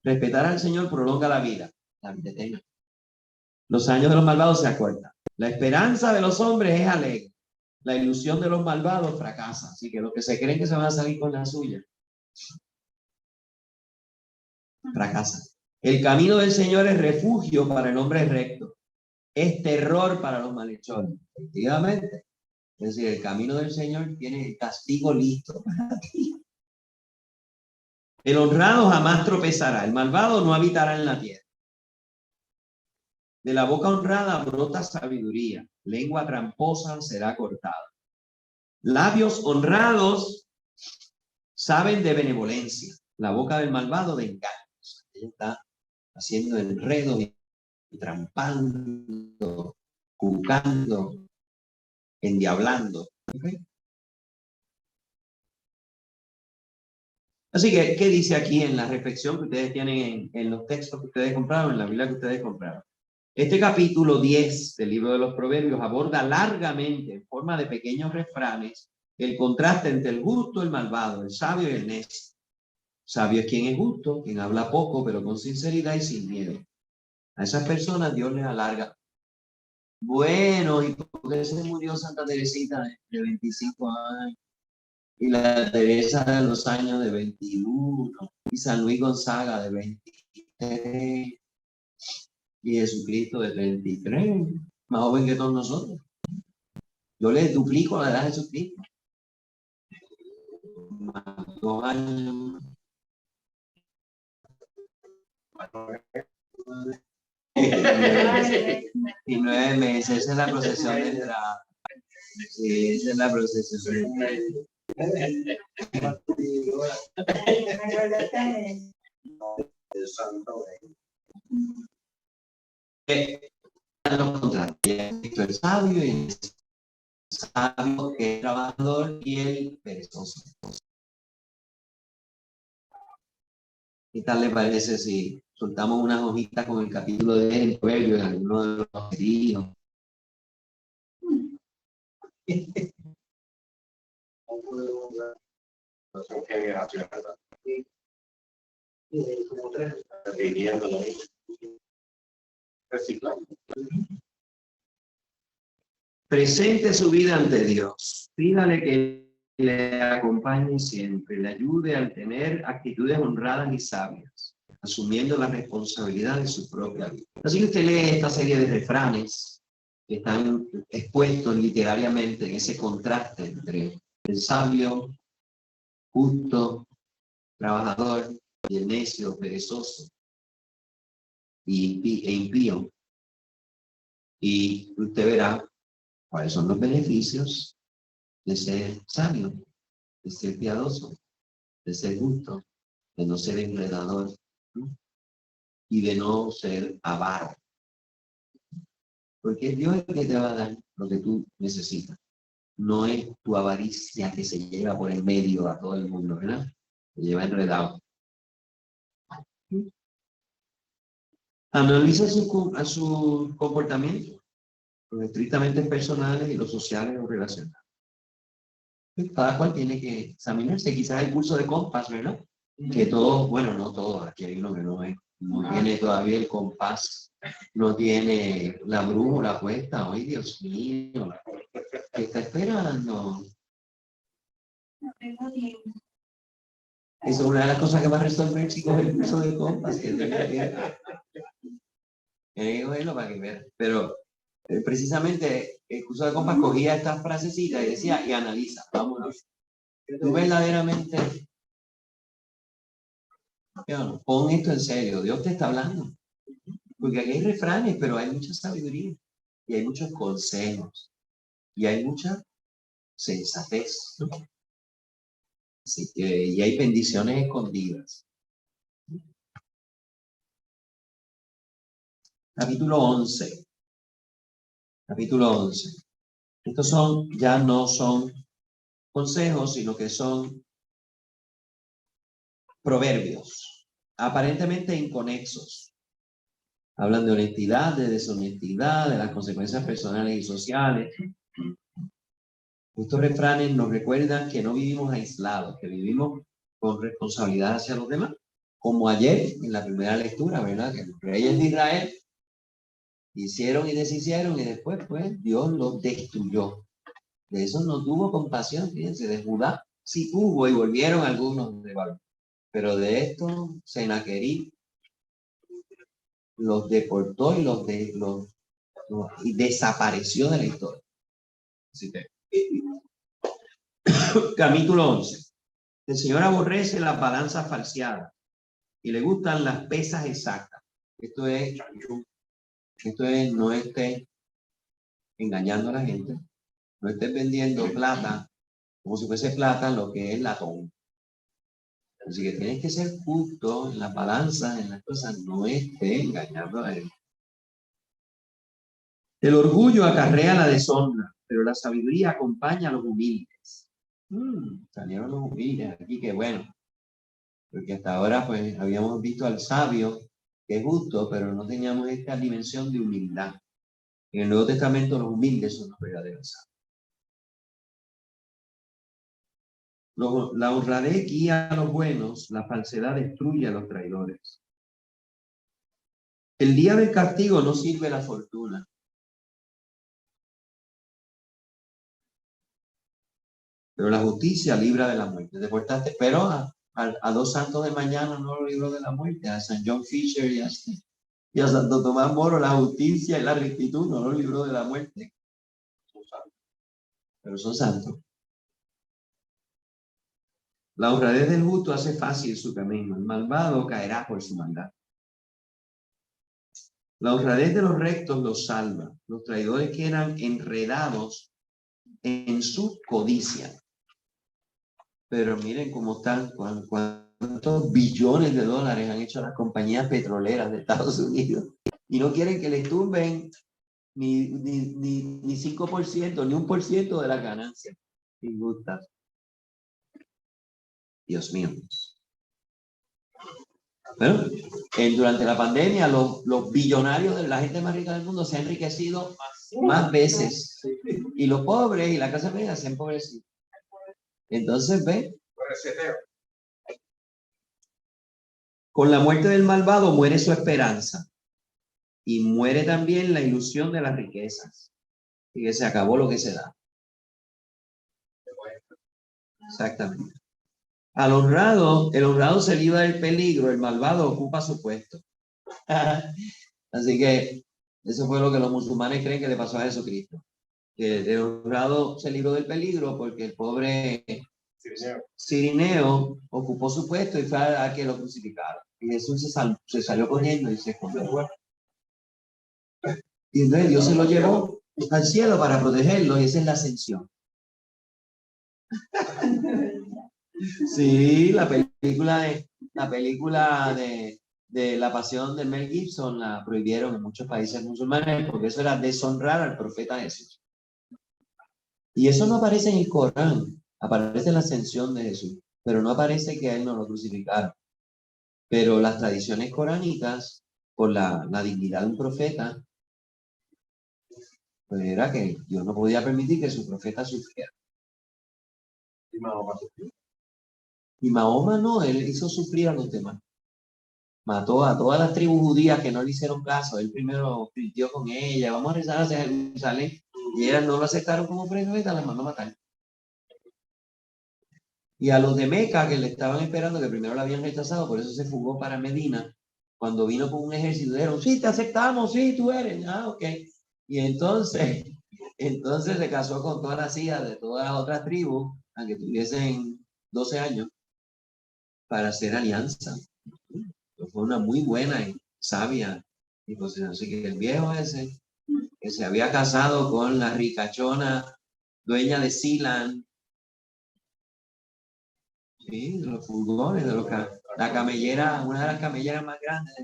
respetar al Señor prolonga la vida eterna. Los años de los malvados se acortan. La esperanza de los hombres es alegre. La ilusión de los malvados fracasa. Así que los que se creen que se van a salir con la suya, fracasan. El camino del Señor es refugio para el hombre recto. Es terror para los malhechores. Efectivamente. Es decir, el camino del Señor tiene el castigo listo para ti. El honrado jamás tropezará. El malvado no habitará en la tierra. De la boca honrada brota sabiduría. Lengua tramposa será cortada. Labios honrados saben de benevolencia. La boca del malvado de engaños. Ella está haciendo enredos y trampando, jugando, endiablando. ¿Okay? Así que, ¿qué dice aquí en la reflexión que ustedes tienen en los textos que ustedes compraron, en la Biblia que ustedes compraron? Este capítulo 10 del libro de los Proverbios aborda largamente, en forma de pequeños refranes, el contraste entre el justo y el malvado, el sabio y el necio. Sabio es quien es justo, quien habla poco, pero con sinceridad y sin miedo. A esas personas Dios les alarga. Bueno, ¿y por qué se murió Santa Teresita de 25 años? Y la Teresa de los años de 21, y San Luis Gonzaga de 23, y Jesucristo de 33, más joven que todos nosotros. Yo le duplico la edad de Jesucristo. Más 2 años. Y 9 meses. Esa es la procesión de entrada. Sí, esa es la procesión de entrada. Lo contrario, el sabio y el sabio, el trabajador y el perezoso. ¿Qué tal le parece si soltamos unas hojitas con el capítulo del Proverbio en alguno de los heridos? No son generaciones, ¿verdad? Como tres. Reciclando. Presente su vida ante Dios. Pídale que le acompañe siempre, le ayude a tener actitudes honradas y sabias, asumiendo la responsabilidad de su propia vida. Así que usted lee esta serie de refranes que están expuestos literariamente en ese contraste entre el sabio, justo, trabajador, y el necio, perezoso e impío. Y usted verá cuáles son los beneficios de ser sabio, de ser piadoso, de ser justo, de no ser enredador, ¿no? Y de no ser avaro. Porque Dios es el que te va a dar lo que tú necesitas. No es tu avaricia que se lleva por el medio a todo el mundo, ¿verdad? Se lleva enredado. Analiza su comportamiento, los estrictamente personales y los sociales o relacionales. Cada cual tiene que examinarse, quizás el curso de compás, ¿verdad? Que todos, bueno, no todos, aquí hay uno que no tiene todavía el compás, no tiene la brújula puesta. ¡Ay, Dios mío! ¿Qué está esperando? Esa es una de las cosas que va a resolver, chicos, el curso de compás. Tiene que verlo para que vean. Pero precisamente el curso de compás cogía estas frasecitas y decía, y analiza, vamos a ver. Tú verdaderamente, pon esto en serio, Dios te está hablando. Porque aquí hay refranes, pero hay mucha sabiduría, y hay muchos consejos, y hay mucha sensatez, ¿no? Así que, y hay bendiciones escondidas. Capítulo 11. Capítulo 11. Estos ya no son consejos, sino que son proverbios, aparentemente inconexos. Hablan de honestidad, de deshonestidad, de las consecuencias personales y sociales. Estos refranes nos recuerdan que no vivimos aislados, que vivimos con responsabilidad hacia los demás. Como ayer en la primera lectura, ¿verdad? Que los reyes de Israel hicieron y deshicieron y después, pues, Dios los destruyó. De eso no tuvo compasión, fíjense, de Judá sí hubo y volvieron algunos de Babilonia. Pero de esto, Senaquerib los deportó y desapareció de la historia. Así que, capítulo 11. El Señor aborrece las balanzas falseadas y le gustan las pesas exactas. Esto es no esté engañando a la gente, no estés vendiendo plata como si fuese plata lo que es latón. Así que tienes que ser justo en las balanzas, en las cosas, no esté engañando a la gente. El orgullo acarrea la deshonra, pero la sabiduría acompaña a los humildes. Salieron los humildes aquí, que bueno, porque hasta ahora pues habíamos visto al sabio que es justo, pero no teníamos esta dimensión de humildad. En el Nuevo Testamento los humildes son los verdaderos sabios. La honradez guía a los buenos, la falsedad destruye a los traidores. El día del castigo no sirve la fortuna. Pero la justicia libra de la muerte. ¿Te portaste? Pero a dos santos de mañana no lo libró de la muerte. A San John Fisher y a Santo Tomás Moro, la justicia y la rectitud no lo libró de la muerte. Pero son santos. La honradez del justo hace fácil su camino. El malvado caerá por su maldad. La honradez de los rectos los salva. Los traidores quedan enredados en su codicia. Pero miren cómo están, cuántos billones de dólares han hecho las compañías petroleras de Estados Unidos. Y no quieren que les tumben ni 5%, ni 1% de las ganancias. Injustas. Dios mío. Bueno, durante la pandemia, los billonarios de la gente más rica del mundo se han enriquecido más veces. Y los pobres y la clase media se han empobrecido. Entonces, ve. Con la muerte del malvado muere su esperanza. Y muere también la ilusión de las riquezas. Y que se acabó lo que se da. Exactamente. El honrado se libra del peligro, el malvado ocupa su puesto. Así que eso fue lo que los musulmanes creen que le pasó a Jesucristo. Que el honrado se libró del peligro porque el pobre Cirineo ocupó su puesto y fue a que lo crucificaron. Y Jesús se salió corriendo y se escondió. Y entonces Dios se lo llevó al cielo para protegerlo y esa es la ascensión. Sí, la película de la pasión de Mel Gibson la prohibieron en muchos países musulmanes porque eso era deshonrar al profeta Jesús. Y eso no aparece en el Corán, aparece en la ascensión de Jesús, pero no aparece que a él no lo crucificaron. Pero las tradiciones coránicas, por la dignidad de un profeta, pues era que Dios no podía permitir que su profeta sufriera. Y Mahoma no, él hizo sufrir a los demás. Mató a todas las tribus judías que no le hicieron caso. Él primero pidió con ella, vamos a rezar hacia Jerusalén. Y ellas no lo aceptaron como profeta, las mandó a matar. Y a los de Meca, que le estaban esperando, que primero la habían rechazado, por eso se fugó para Medina. Cuando vino con un ejército, dijeron, sí, te aceptamos, sí, tú eres. Ah, ok. Y entonces se casó con todas las hijas de todas las otras tribus, aunque tuviesen 12 años, para hacer alianza. Fue una muy buena y sabia disposición. Así que el viejo ese, que se había casado con la ricachona dueña de Silan, sí, de los furgones, la camellera, una de las camelleras más grandes,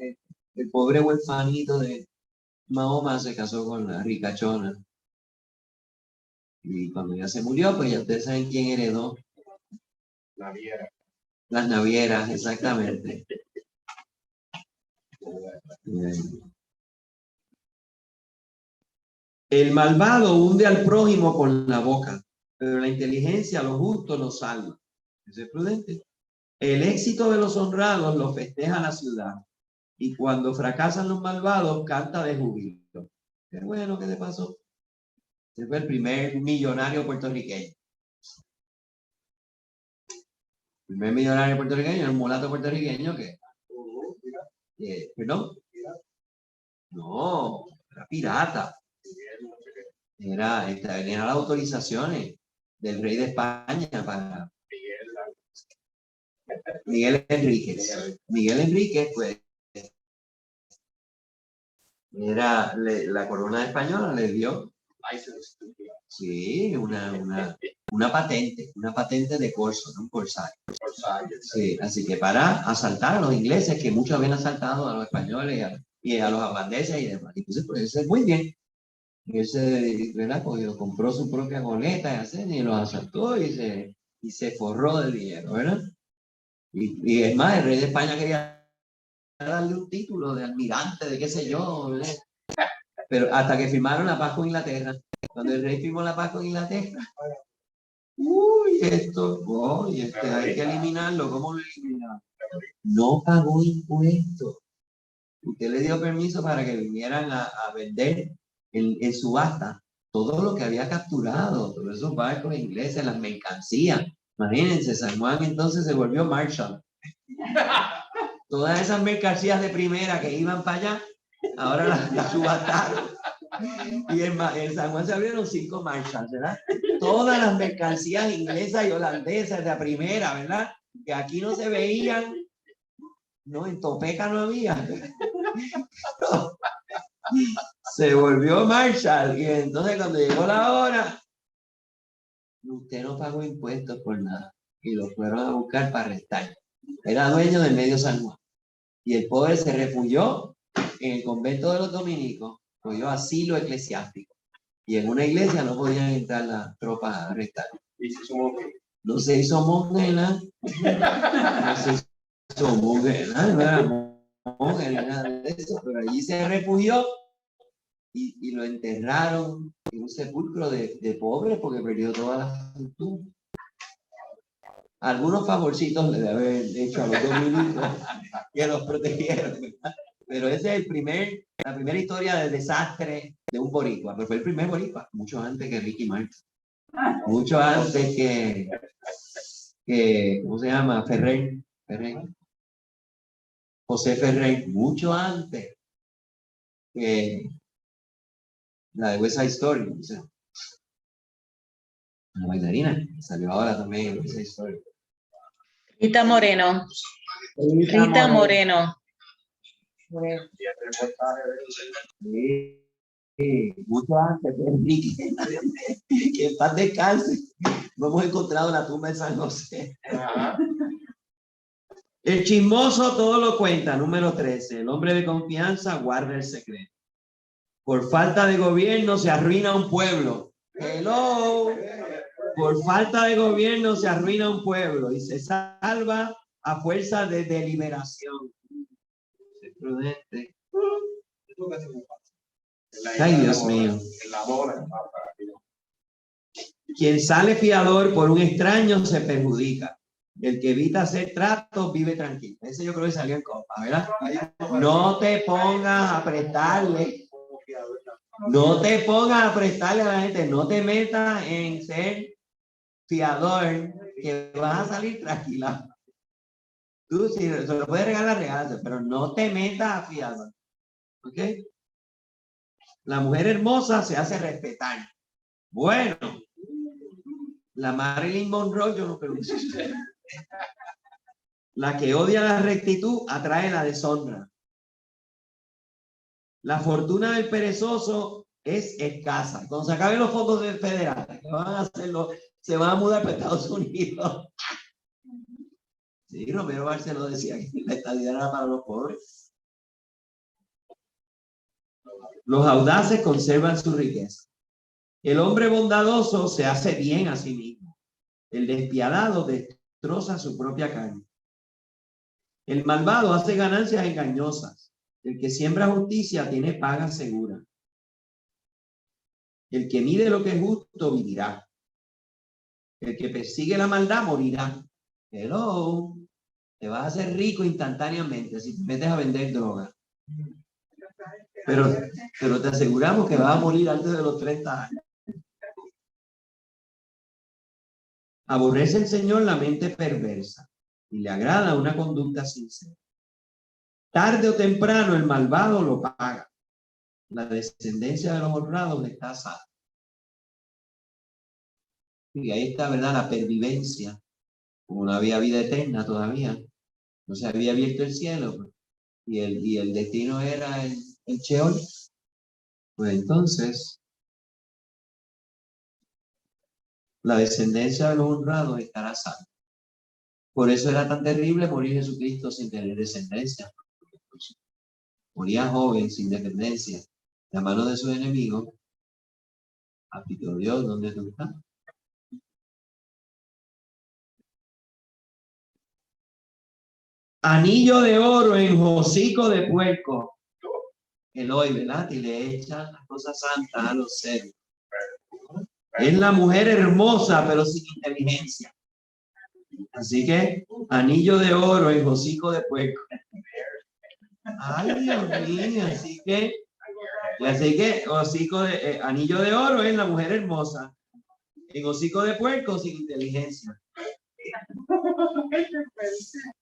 el pobre huerfanito de Mahoma se casó con la ricachona. Y cuando ya se murió, pues ya ustedes saben quién heredó. Las navieras, exactamente. El malvado hunde al prójimo con la boca, pero la inteligencia a los justos los salva. Eso es prudente. El éxito de los honrados lo festeja la ciudad, y cuando fracasan los malvados, canta de júbilo. Qué bueno que te pasó. Ese fue el primer millonario puertorriqueño. El primer millonario puertorriqueño era un mulato puertorriqueño que... ¿Perdón? No, era pirata. Tenía las autorizaciones del rey de España para Miguel Enríquez. Miguel Enríquez, pues, la corona española le dio, sí, una patente de corso, ¿no? Un corsario. Sí, así que para asaltar a los ingleses, que muchos habían asaltado a los españoles y a los holandeses y demás. Y pues eso es muy bien. ¿Verdad? Porque compró su propia goleta y los asaltó y se forró del dinero, ¿verdad? Y es más, el rey de España quería darle un título de almirante, de qué sé yo, ¿verdad? Pero hasta que firmaron la paz con Inglaterra. Cuando el rey firmó la paz con Inglaterra, hay que eliminarlo. ¿Cómo lo eliminaron? No pagó impuestos. Usted le dio permiso para que vinieran a vender en subasta todo lo que había capturado, todos esos barcos ingleses, las mercancías. Imagínense, San Juan entonces se volvió Marshall. Todas esas mercancías de primera que iban para allá, ahora las subastaron. Y en San Juan se abrieron 5 Marshalls, ¿verdad? Todas las mercancías inglesas y holandesas de la primera, ¿verdad? Que aquí no se veían. No, en Topeka no había. No. Se volvió Marshall y entonces cuando llegó la hora, usted no pagó impuestos por nada. y lo fueron a buscar para arrestar. Era dueño del medio San Juan. Y el pobre se refugió en el convento de los dominicos, cogió asilo eclesiástico. Y en una iglesia no podían entrar las tropas a arrestar. Y se sumó que No se hizo monje, ¿no? No se hizo monje, ¿no? No era monje ni nada de eso, pero allí se refugió y lo enterraron en un sepulcro de pobres porque perdió toda la cultura. Algunos favorcitos le debe haber hecho a los dominicos que los protegieron, ¿verdad? Pero esa es la primera historia de desastre de un boricua, pero fue el primer boricua, mucho antes que Ricky Martin, mucho antes que ¿cómo se llama? Ferrer, José Ferrer, mucho antes que la de West Side Story, o sea, la bailarina, salió ahora también en West Side Story. Rita Moreno. Rita Moreno. Sí, sí, mucho antes que Enrique, que en paz descanse. No hemos encontrado la tumba de San José. El chismoso todo lo cuenta. Número 13. El hombre de confianza guarda el secreto. Por falta de gobierno se arruina un pueblo. Hello. Por falta de gobierno se arruina un pueblo y se salva a fuerza de deliberación. Sé prudente. Ay, Dios mío. Quien sale fiador por un extraño se perjudica. El que evita hacer tratos vive tranquilo. Ese yo creo que salió en copa, ¿verdad? No te pongas a prestarle. No te pongas a prestarle a la gente. No te metas en ser fiador, que vas a salir tranquila. Tú sí, se lo puedes regalar, pero no te metas a fiador. ¿Ok? La mujer hermosa se hace respetar. Bueno, la Marilyn Monroe, yo no pregunto. La que odia la rectitud atrae la deshonra. La fortuna del perezoso es escasa. Cuando se acaben los fondos del federal, ¿qué van a hacerlo? Se van a mudar para Estados Unidos. Sí, Romero Barceló decía que la estadía era para los pobres. Los audaces conservan su riqueza. El hombre bondadoso se hace bien a sí mismo. El despiadado destroza su propia carne. El malvado hace ganancias engañosas. El que siembra justicia tiene paga segura. El que mide lo que es justo vivirá. El que persigue la maldad morirá. Hello. Te vas a hacer rico instantáneamente si te metes a vender droga. Pero te aseguramos que vas a morir antes de los 30 años. Aborrece el Señor la mente perversa y le agrada una conducta sincera. Tarde o temprano el malvado lo paga. La descendencia de los honrados está sana. Y ahí está, ¿verdad? La pervivencia. Como no había vida eterna todavía, no se había abierto el cielo y el destino era el Sheol. Pues entonces, la descendencia de los honrados estará sana. Por eso era tan terrible morir Jesucristo sin tener descendencia. Moría joven, sin descendencia, la mano de sus enemigos. Apito Dios, ¿dónde tú estás? Anillo de oro en hocico de puerco. El hoy, ¿verdad? Y le echan las cosas santas a los cerdos. Es la mujer hermosa, pero sin inteligencia. Así que, anillo de oro en hocico de puerco. Ay, Dios mío, así que hocico de, anillo de oro es la mujer hermosa. En hocico de puerco sin inteligencia.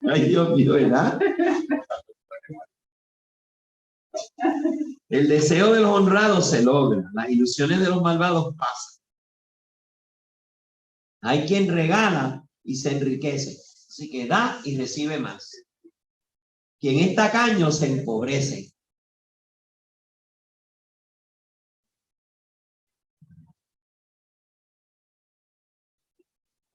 Ay, Dios mío, ¿verdad? El deseo de los honrados se logra, las ilusiones de los malvados pasan. Hay quien regala y se enriquece, así que da y recibe más. Quien es tacaño se empobrece.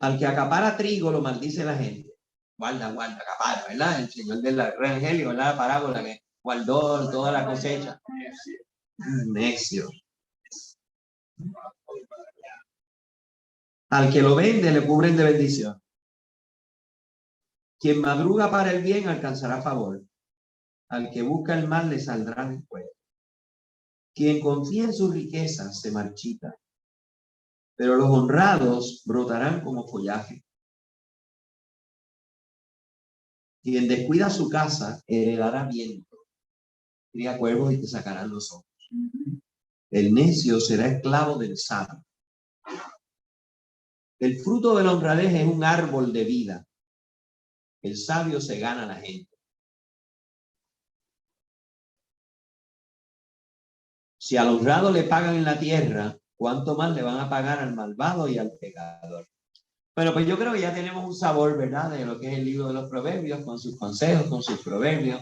Al que acapara trigo lo maldice la gente. Guarda, guarda, acapara, ¿verdad? El Señor del Evangelio, ¿verdad? La parábola que guardó toda la cosecha. Necio. Al que lo vende le cubren de bendición. Quien madruga para el bien alcanzará favor. Al que busca el mal le saldrá después. Quien confía en sus riquezas se marchita, pero los honrados brotarán como follaje. Quien descuida su casa heredará viento. Cría cuervos y te sacarán los ojos. El necio será esclavo del sabio. El fruto de la honradez es un árbol de vida. El sabio se gana a la gente. Si al honrado le pagan en la tierra, ¿cuánto más le van a pagar al malvado y al pecador? Bueno, pues yo creo que ya tenemos un sabor, ¿verdad?, de lo que es el libro de los proverbios, con sus consejos, con sus proverbios,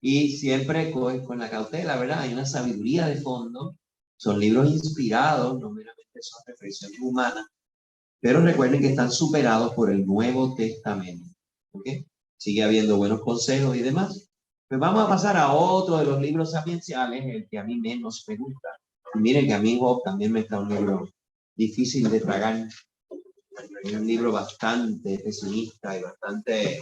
y siempre con la cautela, ¿verdad? Hay una sabiduría de fondo, son libros inspirados, no meramente son reflexiones humanas, pero recuerden que están superados por el Nuevo Testamento, ¿ok? Sigue habiendo buenos consejos y demás. Pues vamos a pasar a otro de los libros sapienciales, el que a mí menos me gusta. Y miren que a mí Job también me está un libro difícil de tragar. Es un libro bastante pesimista y bastante...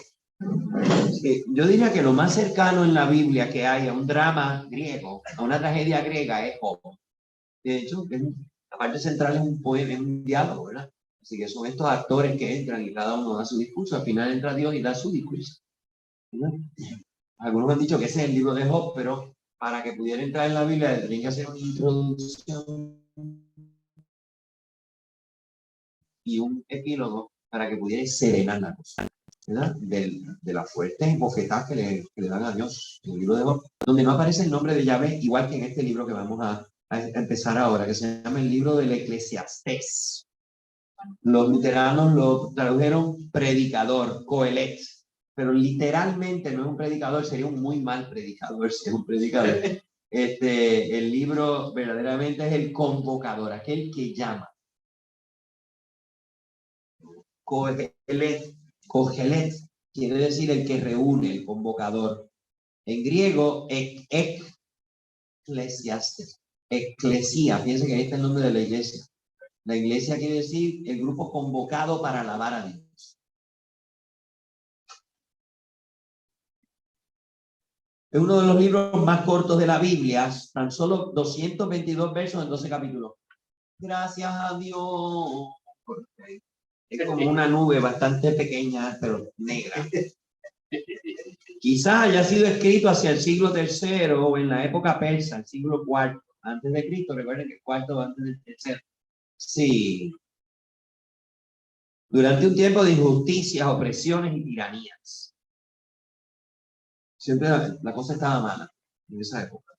yo diría que lo más cercano en la Biblia que hay a un drama griego, a una tragedia griega, es Job. De hecho, la parte central es un poema, es un diálogo, ¿verdad? Así que son estos actores que entran y cada uno da su discurso. Al final entra Dios y da su discurso, ¿verdad? Algunos han dicho que ese es el libro de Job, pero para que pudiera entrar en la Biblia tendrían que hacer una introducción y un epílogo para que pudiera serenar la cosa, ¿verdad? De las fuertes bofetadas que le dan a Dios en el libro de Job, donde no aparece el nombre de Yahvé, igual que en este libro que vamos a empezar ahora, que se llama el libro del Eclesiastés. Los luteranos lo tradujeron predicador, coelet, pero literalmente no es un predicador, sería un muy mal predicador si es un predicador. El libro verdaderamente es el convocador, aquel que llama. Cogelet quiere decir el que reúne, el convocador. En griego, eclesiastes, eclesia, fíjense que ahí está el nombre de la iglesia. La iglesia quiere decir el grupo convocado para alabar a Dios. Es uno de los libros más cortos de la Biblia, tan solo 222 versos en 12 capítulos. Gracias a Dios. Es como una nube bastante pequeña, pero negra. Quizás haya sido escrito hacia el siglo III o en la época persa, el siglo IV antes de Cristo. Recuerden que el cuarto antes del tercero. Sí. Durante un tiempo de injusticias, opresiones y tiranías. Siempre la cosa estaba mala en esa época.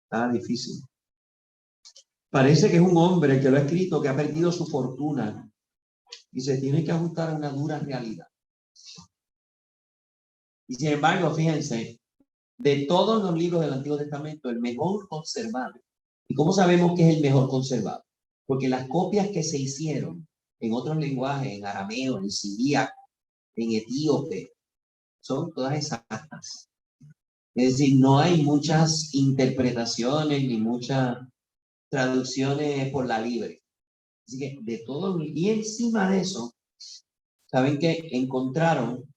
Estaba difícil. Parece que es un hombre que lo ha escrito, que ha perdido su fortuna y se tiene que ajustar a una dura realidad. Y sin embargo, fíjense, de todos los libros del Antiguo Testamento, el mejor conservado. ¿Y cómo sabemos que es el mejor conservado? Porque las copias que se hicieron en otros lenguajes, en arameo, en siríaco, en etíope, son todas exactas. Es decir, no hay muchas interpretaciones ni muchas traducciones por la libre. Así que de todo, y encima de eso, saben que encontraron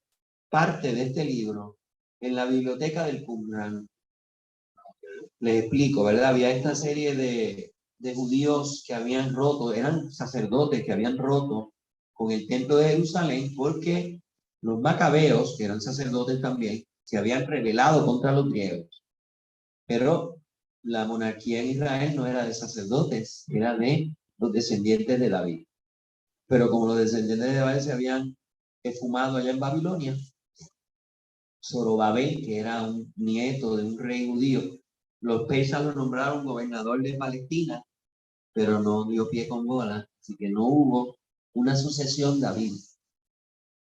parte de este libro en la biblioteca del Qumran. Les explico, ¿verdad? Había esta serie de judíos que habían roto, eran sacerdotes que habían roto con el templo de Jerusalén porque los macabeos, que eran sacerdotes también, se habían rebelado contra los griegos. Pero la monarquía en Israel no era de sacerdotes, era de los descendientes de David. Pero como los descendientes de David se habían esfumado allá en Babilonia, Zorobabel, que era un nieto de un rey judío, los persas lo nombraron gobernador de Palestina, pero no dio pie con bola, así que no hubo una sucesión David.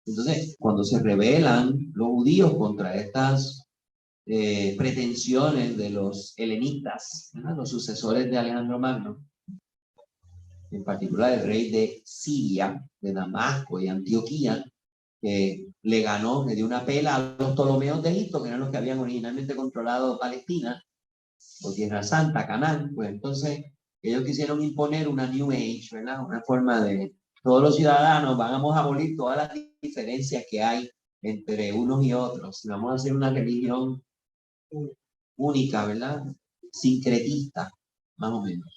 Entonces, cuando se rebelan los judíos contra estas pretensiones de los helenistas, ¿verdad?, los sucesores de Alejandro Magno, en particular el rey de Siria, de Damasco y Antioquía, que le ganó, le dio una pela a los Ptolomeos de Egipto, que eran los que habían originalmente controlado Palestina, o Tierra Santa, Canaán. Pues entonces ellos quisieron imponer una New Age, ¿verdad? Una forma de todos los ciudadanos vamos a abolir todas las diferencias que hay entre unos y otros. Vamos a hacer una religión única, ¿verdad? Sincretista, más o menos.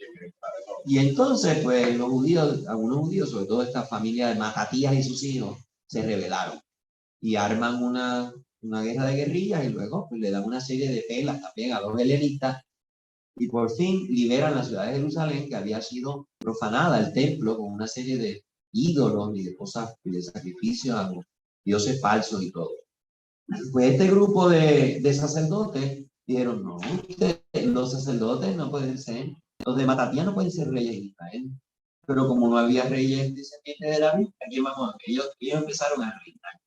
Y entonces, pues los judíos, algunos judíos, sobre todo esta familia de Matatías y sus hijos, se rebelaron y arman una guerra de guerrillas y luego pues, le dan una serie de pelas también a los helenistas y por fin liberan la ciudad de Jerusalén, que había sido profanada, el templo, con una serie de ídolos y de cosas y de sacrificios a los dioses falsos y todo. Pues este grupo de sacerdotes dijeron, no, los sacerdotes no pueden ser, los de Matatías no pueden ser reyes de Israel. Pero como no había reyes descendientes de David, aquí vamos, ellos empezaron a reinar.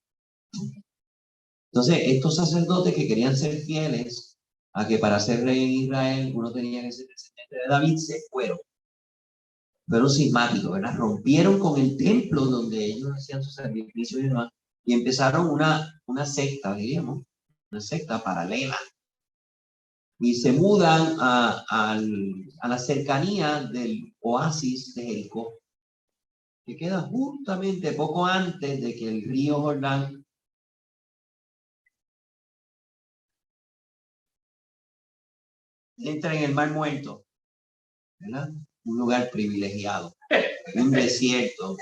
Entonces, estos sacerdotes que querían ser fieles a que para ser rey en Israel uno tenía que ser descendiente de David, se fueron. Fueron cismáticos, ¿verdad? Rompieron con el templo donde ellos hacían sus sacrificios y demás, y empezaron una secta, diríamos, una secta paralela. Y se mudan a la cercanía del oasis de Jericó, que queda justamente poco antes de que el río Jordán entre en el Mar Muerto, ¿verdad? Un lugar privilegiado, un desierto,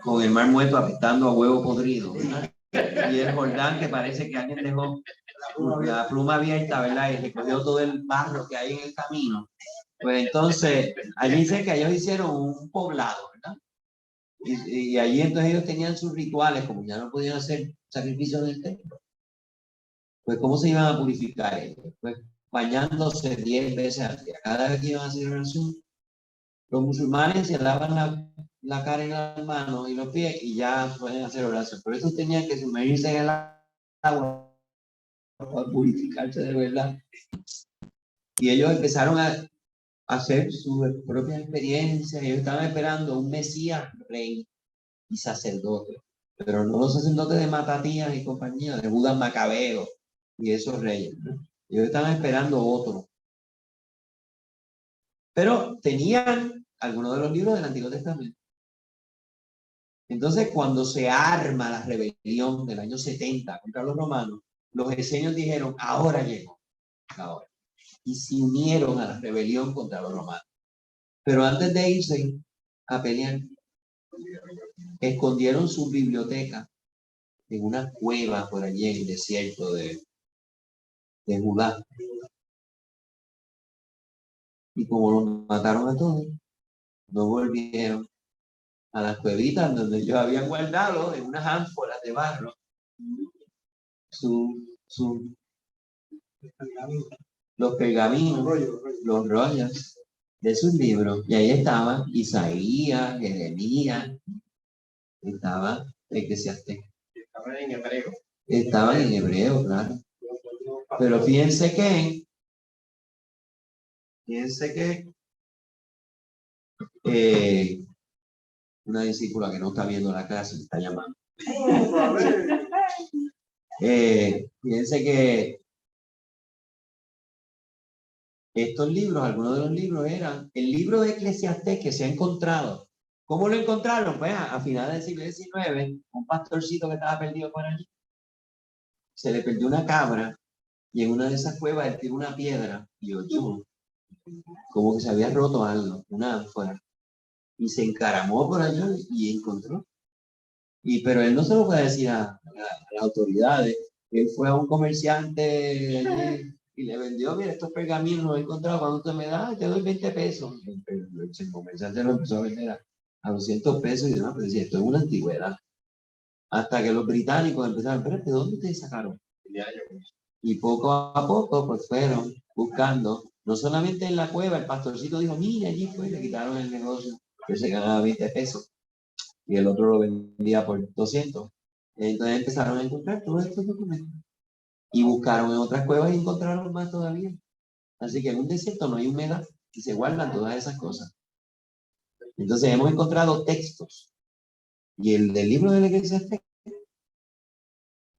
con el Mar Muerto apestando a huevo podrido, ¿verdad? Y el Jordán que parece que alguien dejó la pluma abierta, ¿verdad? Y recogió todo el barro que hay en el camino. Pues entonces, allí dice que ellos hicieron un poblado, ¿verdad? Y allí entonces ellos tenían sus rituales, como ya no podían hacer sacrificios en el templo. Pues ¿cómo se iban a purificar ellos? Pues bañándose 10 veces al día. Cada vez que iban a hacer oración, los musulmanes se lavan la cara y las manos y los pies y ya pueden hacer oración. Por eso tenían que sumergirse en el agua para purificarse de verdad. Y ellos empezaron a hacer sus propias experiencias. Ellos estaban esperando un Mesías rey y sacerdote, pero no los sacerdotes de Matatías y compañía, de Judas Macabeo y esos reyes, ¿no? Ellos estaban esperando otro. Pero tenían algunos de los libros del Antiguo Testamento. Entonces, cuando se arma la rebelión del año 70 contra los romanos, los esenios dijeron, ahora llegó, ahora. Y se unieron a la rebelión contra los romanos. Pero antes de irse a pelear, escondieron su biblioteca en una cueva por allí en el desierto de Judá. Y como los mataron a todos, no volvieron a las cuevitas donde ellos habían guardado en unas ánforas de barro los pergaminos, los rollos de sus libros. Y ahí estaban Isaías, Jeremías, estaba Eclesiastés. Estaban en hebreo. Estaban en hebreo, claro. Pero fíjense que una discípula que no está viendo la clase me está llamando. Fíjense que estos libros, algunos de los libros eran el libro de Eclesiastés que se ha encontrado. ¿Cómo lo encontraron? Pues a finales del siglo XIX, un pastorcito que estaba perdido por allí, se le perdió una cabra y en una de esas cuevas él tiró una piedra y oyó como que se había roto algo, una ánfora, y se encaramó por allá y encontró. Pero él no se lo puede decir a las autoridades. Él fue a un comerciante allí y le vendió, mira, estos pergaminos los he encontrado, ¿cuánto usted me da? Te doy 20 pesos. El comerciante lo empezó a vender a 200 pesos y demás, pero decía, esto es una antigüedad. Hasta que los británicos empezaron, espérate, ¿dónde ustedes sacaron? Y poco a poco, pues fueron buscando, no solamente en la cueva, el pastorcito dijo, mira, allí fue, le quitaron el negocio, que se ganaba 20 pesos. Y el otro lo vendía por 200. Entonces empezaron a encontrar todos estos documentos. Y buscaron en otras cuevas y encontraron más todavía. Así que en un desierto no hay humedad y se guardan todas esas cosas. Entonces hemos encontrado textos. Y el del libro de Eclesiastés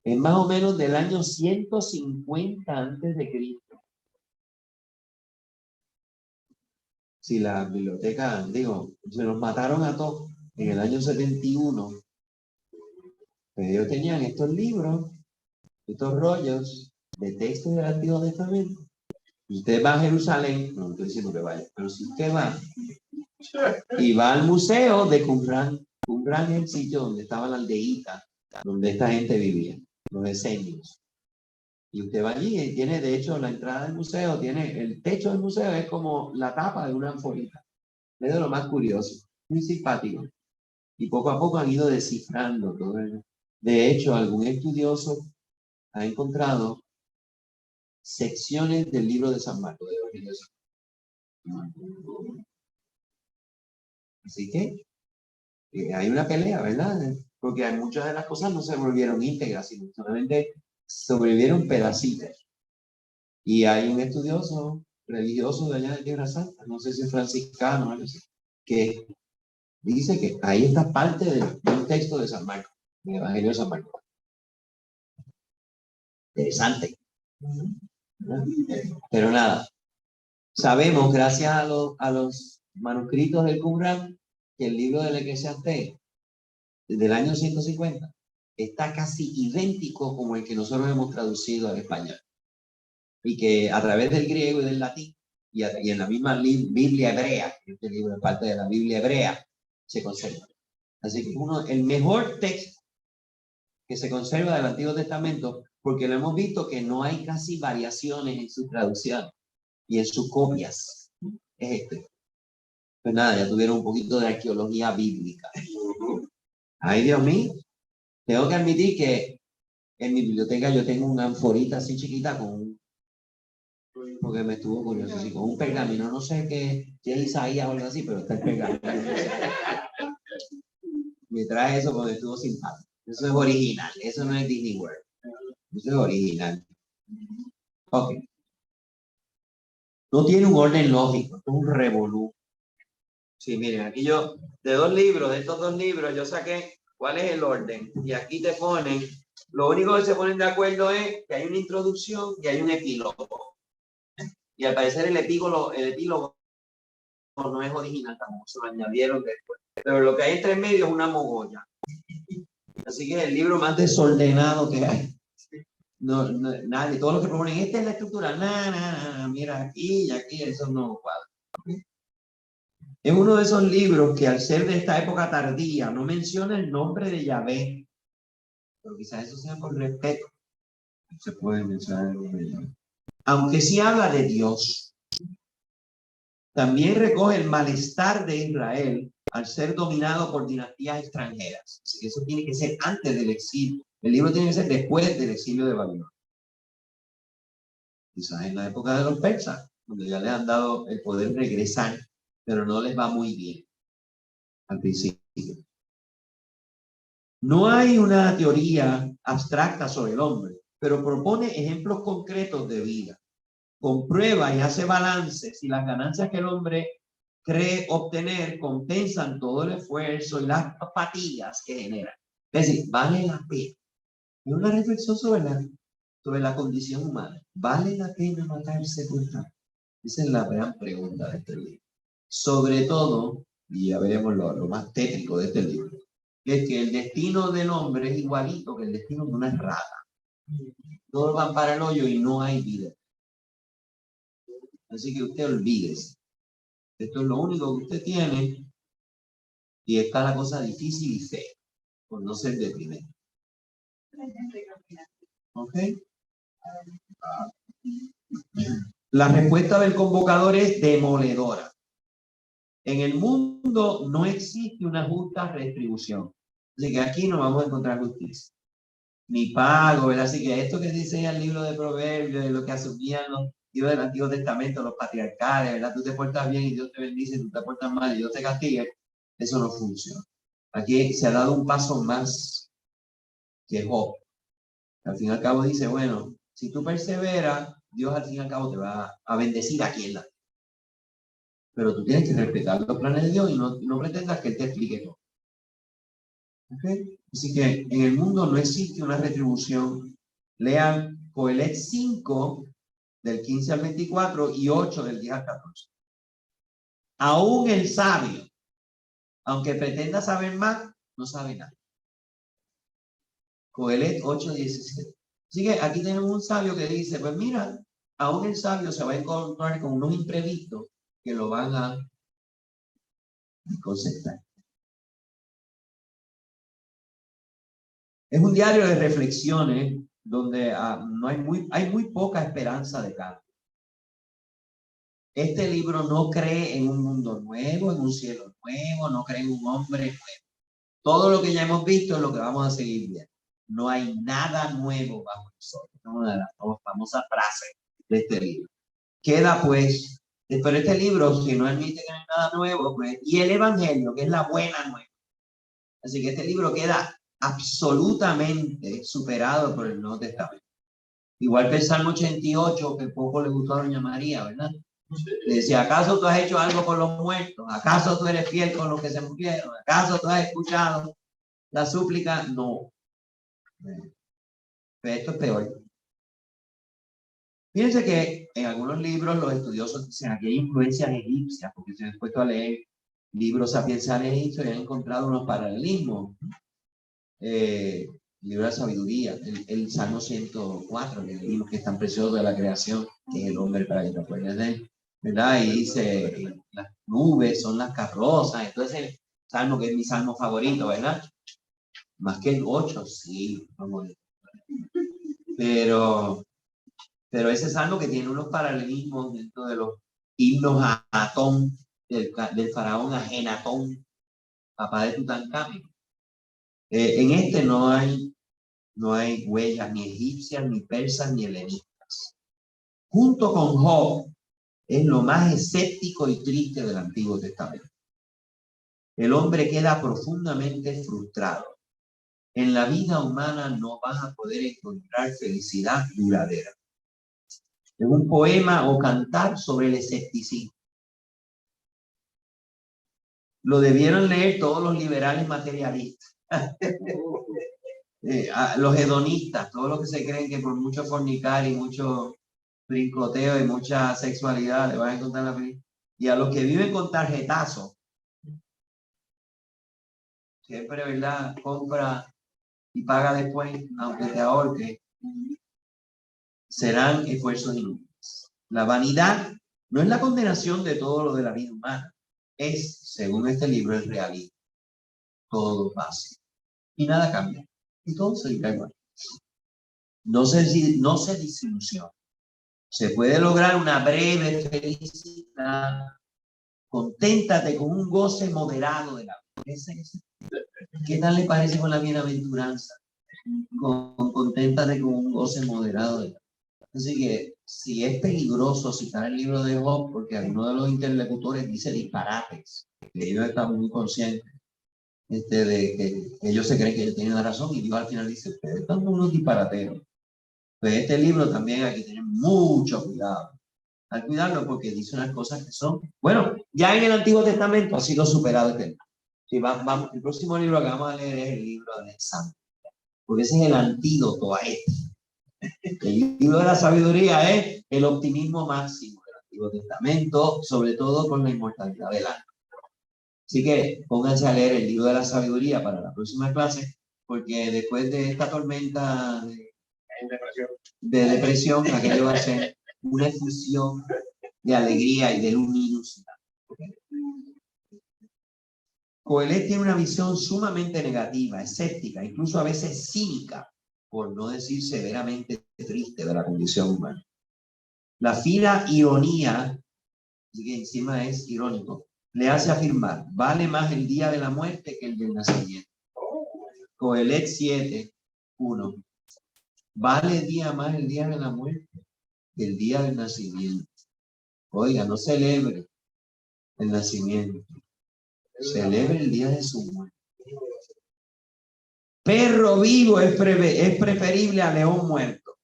es más o menos del año 150 antes de Cristo. Si la biblioteca, digo, se nos mataron a todos en el año 71, pero ellos tenían estos libros, estos rollos de textos del Antiguo Testamento. Y usted va a Jerusalén, no estoy diciendo que vaya, pero si usted va y va al museo de Qumran, Qumran es el sitio donde estaba la aldeíta, donde esta gente vivía, los esenios. Y usted va allí y tiene, de hecho, la entrada del museo, tiene el techo del museo, es como la tapa de una anforita. Es de lo más curioso, muy simpático. Y poco a poco han ido descifrando todo eso. De hecho, algún estudioso ha encontrado secciones del libro de San Marcos, de Evangelio de San Marcos. Así que hay una pelea, ¿verdad? Porque hay muchas de las cosas no se volvieron íntegras, sino solamente sobrevivieron pedacitos. Y hay un estudioso religioso de allá de Tierra Santa, no sé si es franciscano o algo así, que dice que ahí está parte de un texto de San Marcos, del Evangelio de San Marcos. Interesante. ¿No? Pero nada, sabemos, gracias a los manuscritos del Qumran, que el libro del Eclesiastés del año 150 está casi idéntico como el que nosotros hemos traducido al español. Y que a través del griego y del latín, y en la misma Biblia hebrea, este libro es parte de la Biblia hebrea, se conserva. Así que el mejor texto que se conserva del Antiguo Testamento, porque lo hemos visto que no hay casi variaciones en su traducción y en sus copias, es este. Pues nada, ya tuvieron un poquito de arqueología bíblica. Ay, Dios mío, tengo que admitir que en mi biblioteca yo tengo una anforita así chiquita porque me estuvo curioso, así con un pergamino, no sé qué es Isaías o algo así, pero está el pergamino. Me trae eso porque estuvo simpático. Eso es original, eso no es Disney World. Eso es original. Ok. No tiene un orden lógico, es un revolú. Sí, miren, aquí yo, de estos dos libros, yo saqué cuál es el orden. Y aquí te ponen, lo único que se ponen de acuerdo es que hay una introducción y hay un epílogo. Y al parecer el epílogo no es original tampoco, se lo añadieron después. Pero lo que hay entre medio es una mogolla. Así que es el libro más desordenado que hay. Nadie, todo lo que proponen, esta es la estructura, mira aquí y aquí, eso no cuadra. Es uno de esos libros que al ser de esta época tardía no menciona el nombre de Yahvé, pero quizás eso sea por respeto. No se puede mencionar el nombre de Yahvé. Aunque sí habla de Dios. También recoge el malestar de Israel al ser dominado por dinastías extranjeras. Así que eso tiene que ser antes del exilio. El libro tiene que ser después del exilio de Babilonia. Quizás en la época de los persas, donde ya les han dado el poder regresar, pero no les va muy bien al principio. No hay una teoría abstracta sobre el hombre, pero propone ejemplos concretos de vida. Comprueba y hace balance si las ganancias que el hombre cree obtener compensan todo el esfuerzo y las fatigas que genera. Es decir, vale la pena. Es una reflexión sobre la condición humana. ¿Vale la pena matarse por tal? Esa es la gran pregunta de este libro. Sobre todo, y ya veremos lo más técnico de este libro, es que el destino del hombre es igualito que el destino de una rata. Todos van para el hoyo y no hay vida. Así que usted olvídese. Esto es lo único que usted tiene y está la cosa difícil y fea, por no ser deprimente. ¿Ok? La respuesta del convocador es demoledora. En el mundo no existe una justa retribución. Así que aquí no vamos a encontrar justicia. Ni pago, ¿verdad? Así que esto que dice el libro de Proverbios, de lo que asumían los libros del Antiguo Testamento, los patriarcales, ¿verdad? Tú te portas bien y Dios te bendice, tú te portas mal y Dios te castiga. Eso no funciona. Aquí se ha dado un paso más que Job. Al fin y al cabo dice, bueno, si tú perseveras, Dios al fin y al cabo te va a bendecir aquí en la tierra. Pero tú tienes que respetar los planes de Dios y no pretendas que Él te explique todo. ¿Okay? Así que en el mundo no existe una retribución. Lean Coelet 5, del 15 al 24, y 8, del 10 al 14. Aún el sabio, aunque pretenda saber más, no sabe nada. Coelet 8, 17. Así que aquí tenemos un sabio que dice, pues mira, aún el sabio se va a encontrar con unos imprevistos que lo van a desconcertar. Es un diario de reflexiones donde hay muy poca esperanza de cambio. Este libro no cree en un mundo nuevo, en un cielo nuevo, no cree en un hombre nuevo. Todo lo que ya hemos visto es lo que vamos a seguir viendo. No hay nada nuevo bajo el sol. Es una de las famosas frases de este libro. Queda pues, pero este libro, si no admite que no hay nada nuevo, pues, y el Evangelio, que es la buena nueva. Así que este libro queda absolutamente superado por el Nuevo Testamento. Igual que el Salmo 88, que poco le gustó a Doña María, ¿verdad? Le decía, ¿acaso tú has hecho algo por los muertos? ¿Acaso tú eres fiel con los que se murieron? ¿Acaso tú has escuchado la súplica? No. Pero esto es peor. Fíjense que en algunos libros los estudiosos dicen aquí hay influencias egipcias, porque se han puesto a leer libros sapienciales egipcios y han encontrado unos paralelismos. Libro de la sabiduría, el Salmo 104, que leímos que es tan precioso de la creación, que es el hombre para que te acuerdes de él, ¿verdad? Y dice, las nubes son las carrozas, entonces el Salmo que es mi Salmo favorito, ¿verdad? Más que el 8, sí, vamos a ver. Pero ese Salmo que tiene unos paralelismos dentro de los himnos a Atón, del faraón Ajenatón, papá de Tutankamón. En este no hay huellas ni egipcias, ni persas, ni helenistas. Junto con Job, es lo más escéptico y triste del Antiguo Testamento. El hombre queda profundamente frustrado. En la vida humana no vas a poder encontrar felicidad duradera. Es un poema o cantar sobre el escepticismo. Lo debieron leer todos los liberales materialistas. Los hedonistas, todos los que se creen que por mucho fornicar y mucho brincoteo y mucha sexualidad le van a encontrar la felicidad. Y a los que viven con tarjetazo, siempre, ¿verdad? Compra y paga después, aunque te ahorque, serán esfuerzos inútiles. La vanidad no es la condenación de todo lo de la vida humana, es, según este libro, el realismo. Todo pasa y nada cambia y todo se irá igual. No se desilusiona. Se puede lograr una breve felicidad. Conténtate con un goce moderado de la vida. ¿Qué tal le parece con la bienaventuranza? Conténtate con un goce moderado de la vida. Así que si es peligroso citar el libro de Job, porque alguno de los interlocutores dice disparates, que ellos están muy conscientes de que ellos se creen que ellos tienen la razón, y Dios al final dice, ustedes están unos disparateros. Pues este libro también hay que tener mucho cuidado al cuidarlo, porque dice unas cosas que son, bueno, ya en el Antiguo Testamento ha sido superado este tema. Sí, vamos, el próximo libro que vamos a leer es el libro de Santo, porque ese es el antídoto a este. El libro de la sabiduría es el optimismo máximo del Antiguo Testamento, sobre todo con la inmortalidad del alma. Así que pónganse a leer el libro de la sabiduría para la próxima clase, porque después de esta tormenta de depresión, aquello va a ser una efusión de alegría y de luminosidad. Coelet tiene una visión sumamente negativa, escéptica, incluso a veces cínica, por no decir severamente triste, de la condición humana. La fina ironía, que encima es irónico, le hace afirmar, vale más el día de la muerte que el del nacimiento. Coelet 7, 1. Vale más el día de la muerte que el día del nacimiento. Oiga, no celebre el nacimiento, celebre el día de su muerte. Perro vivo es preferible a león muerto,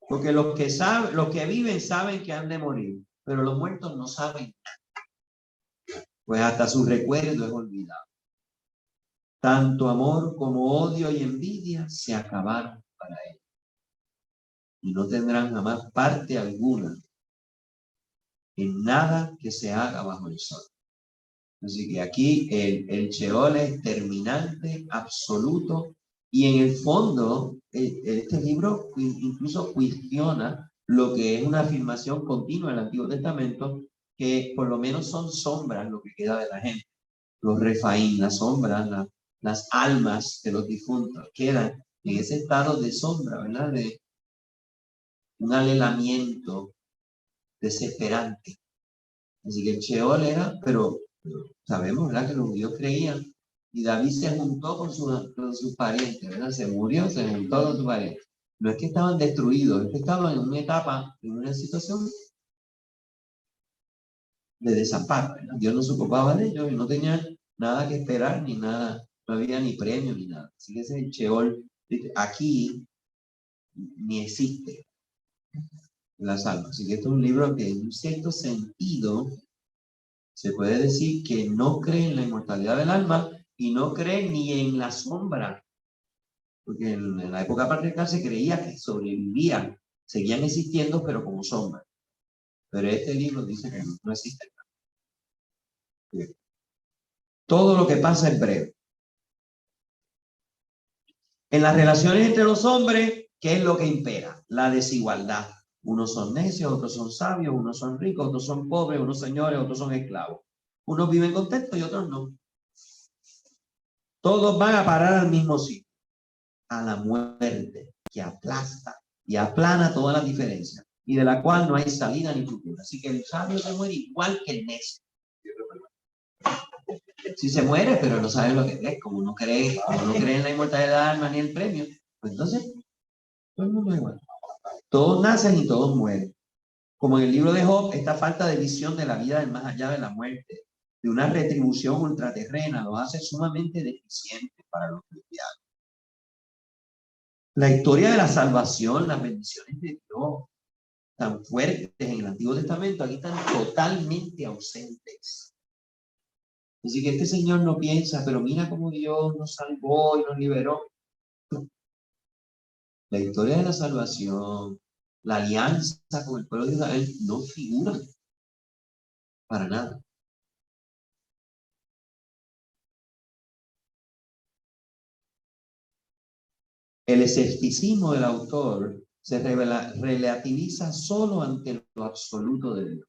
porque los que viven saben que han de morir, pero los muertos no saben. pues hasta su recuerdo es olvidado. Tanto amor como odio y envidia se acabaron para él. Y no tendrán jamás parte alguna en nada que se haga bajo el sol. Así que aquí el Sheol es terminante, absoluto, y en el fondo este libro incluso cuestiona lo que es una afirmación continua del Antiguo Testamento, que por lo menos son sombras lo que queda de la gente. Los refaín, las sombras, las almas de los difuntos, quedan en ese estado de sombra, ¿verdad? De un alelamiento desesperante. Así que el Sheol era, pero sabemos, ¿verdad? Que los judíos creían. Y David se juntó con sus parientes, ¿verdad? Se murió, se juntó con sus parientes. No es que estaban destruidos, es que estaban en una etapa, en una situación de desamparo, ¿verdad? Dios no se ocupaba de ellos y no tenían nada que esperar, ni nada, no había ni premio, ni nada. Así que ese es el Sheol. Aquí ni existe las almas. Así que este es un libro que en un cierto sentido se puede decir que no cree en la inmortalidad del alma y no cree ni en la sombra, porque en la época patriarcal se creía que sobrevivían, seguían existiendo, pero como sombra. Pero este libro dice que no existe. Todo lo que pasa es breve. En las relaciones entre los hombres, ¿qué es lo que impera? La desigualdad. Unos son necios, otros son sabios, unos son ricos, otros son pobres, unos señores, otros son esclavos. Unos viven contentos y otros no. Todos van a parar al mismo sitio, a la muerte, que aplasta y aplana todas las diferencias y de la cual no hay salida ni futuro. Así que el sabio se muere igual que el necio. Si se muere, pero no sabe lo que es, como no cree en la inmortalidad del alma ni el premio, pues entonces todo el mundo es igual. Todos nacen y todos mueren. Como en el libro de Job, esta falta de visión de la vida del más allá de la muerte, de una retribución ultraterrena, los hace sumamente deficientes para los cristianos. La historia de la salvación, las bendiciones de Dios, tan fuertes en el Antiguo Testamento, aquí están totalmente ausentes. Así que este Señor no piensa, pero mira cómo Dios nos salvó y nos liberó. La historia de la salvación, la alianza con el pueblo de Israel no figura para nada. El escepticismo del autor se relativiza solo ante lo absoluto de Dios.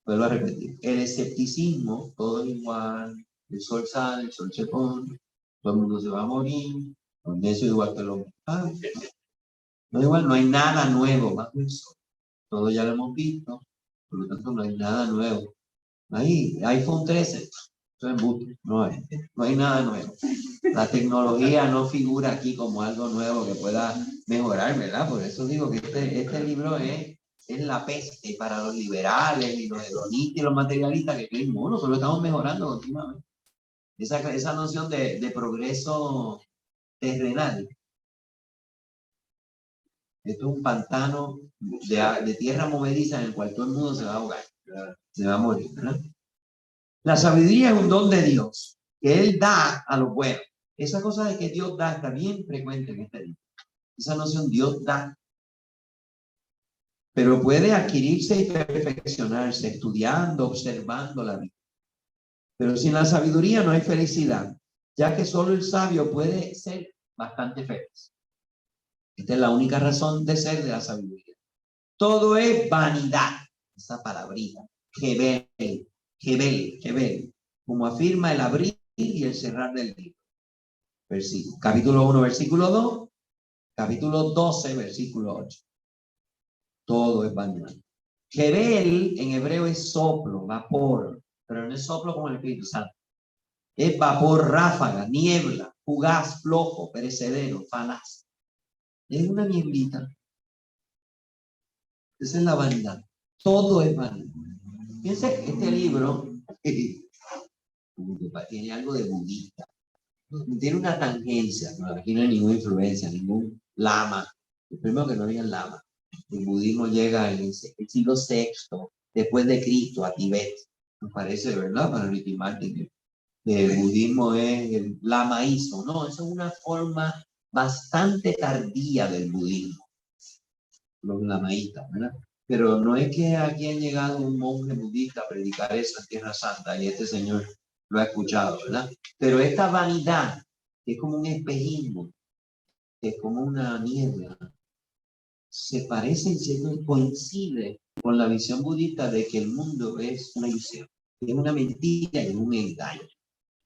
Vuelvo a repetir. El escepticismo, todo es igual, el sol sale, el sol se pone, todo el mundo se va a morir, los necios igual que los padres. No igual, no hay nada nuevo bajo el sol. Todo ya lo hemos visto, por lo tanto no hay nada nuevo. Ahí, iPhone 13, eso es embuste, no hay nada nuevo. La tecnología no figura aquí como algo nuevo que pueda mejorar, ¿verdad? Por eso digo que este libro es la peste para los liberales y los hedonistas y los materialistas que creen, bueno, solo estamos mejorando continuamente. Esa noción de progreso terrenal. Esto es un pantano de tierra movediza en el cual todo el mundo se va a ahogar, se va a morir, ¿verdad? La sabiduría es un don de Dios que Él da a los buenos. Esa cosa de que Dios da está bien frecuente en este libro. Esa noción Dios da. Pero puede adquirirse y perfeccionarse estudiando, observando la vida. Pero sin la sabiduría no hay felicidad, ya que solo el sabio puede ser bastante feliz. Esta es la única razón de ser de la sabiduría. Todo es vanidad. Esa palabrita. Jebel, como afirma el abrir y el cerrar del libro. Capítulo 1, versículo 2, capítulo 12, versículo 8. Todo es vanidad. Jebel en hebreo es soplo, vapor, pero no es soplo como el Espíritu Santo. Es vapor, ráfaga, niebla, fugaz, flojo, perecedero, falaz. Es una nieblita. Esa es la vanidad. Todo es vanidad. Fíjense, este libro tiene algo de budista. Tiene una tangencia, no, aquí no hay ninguna influencia, ningún lama. Primero que no había lama. El budismo llega en el siglo VI después de Cristo a Tibet. Me parece, ¿verdad? Para Ricky Martin, que el budismo es el lamaísmo. No, eso es una forma bastante tardía del budismo, los lamaístas, ¿verdad? Pero no es que aquí ha llegado un monje budista a predicar eso en Tierra Santa y este señor lo ha escuchado, ¿verdad? Pero esta vanidad, que es como un espejismo, que es como una niebla, se parece en cierto, coincide con la visión budista de que el mundo es una ilusión, es una mentira y un engaño.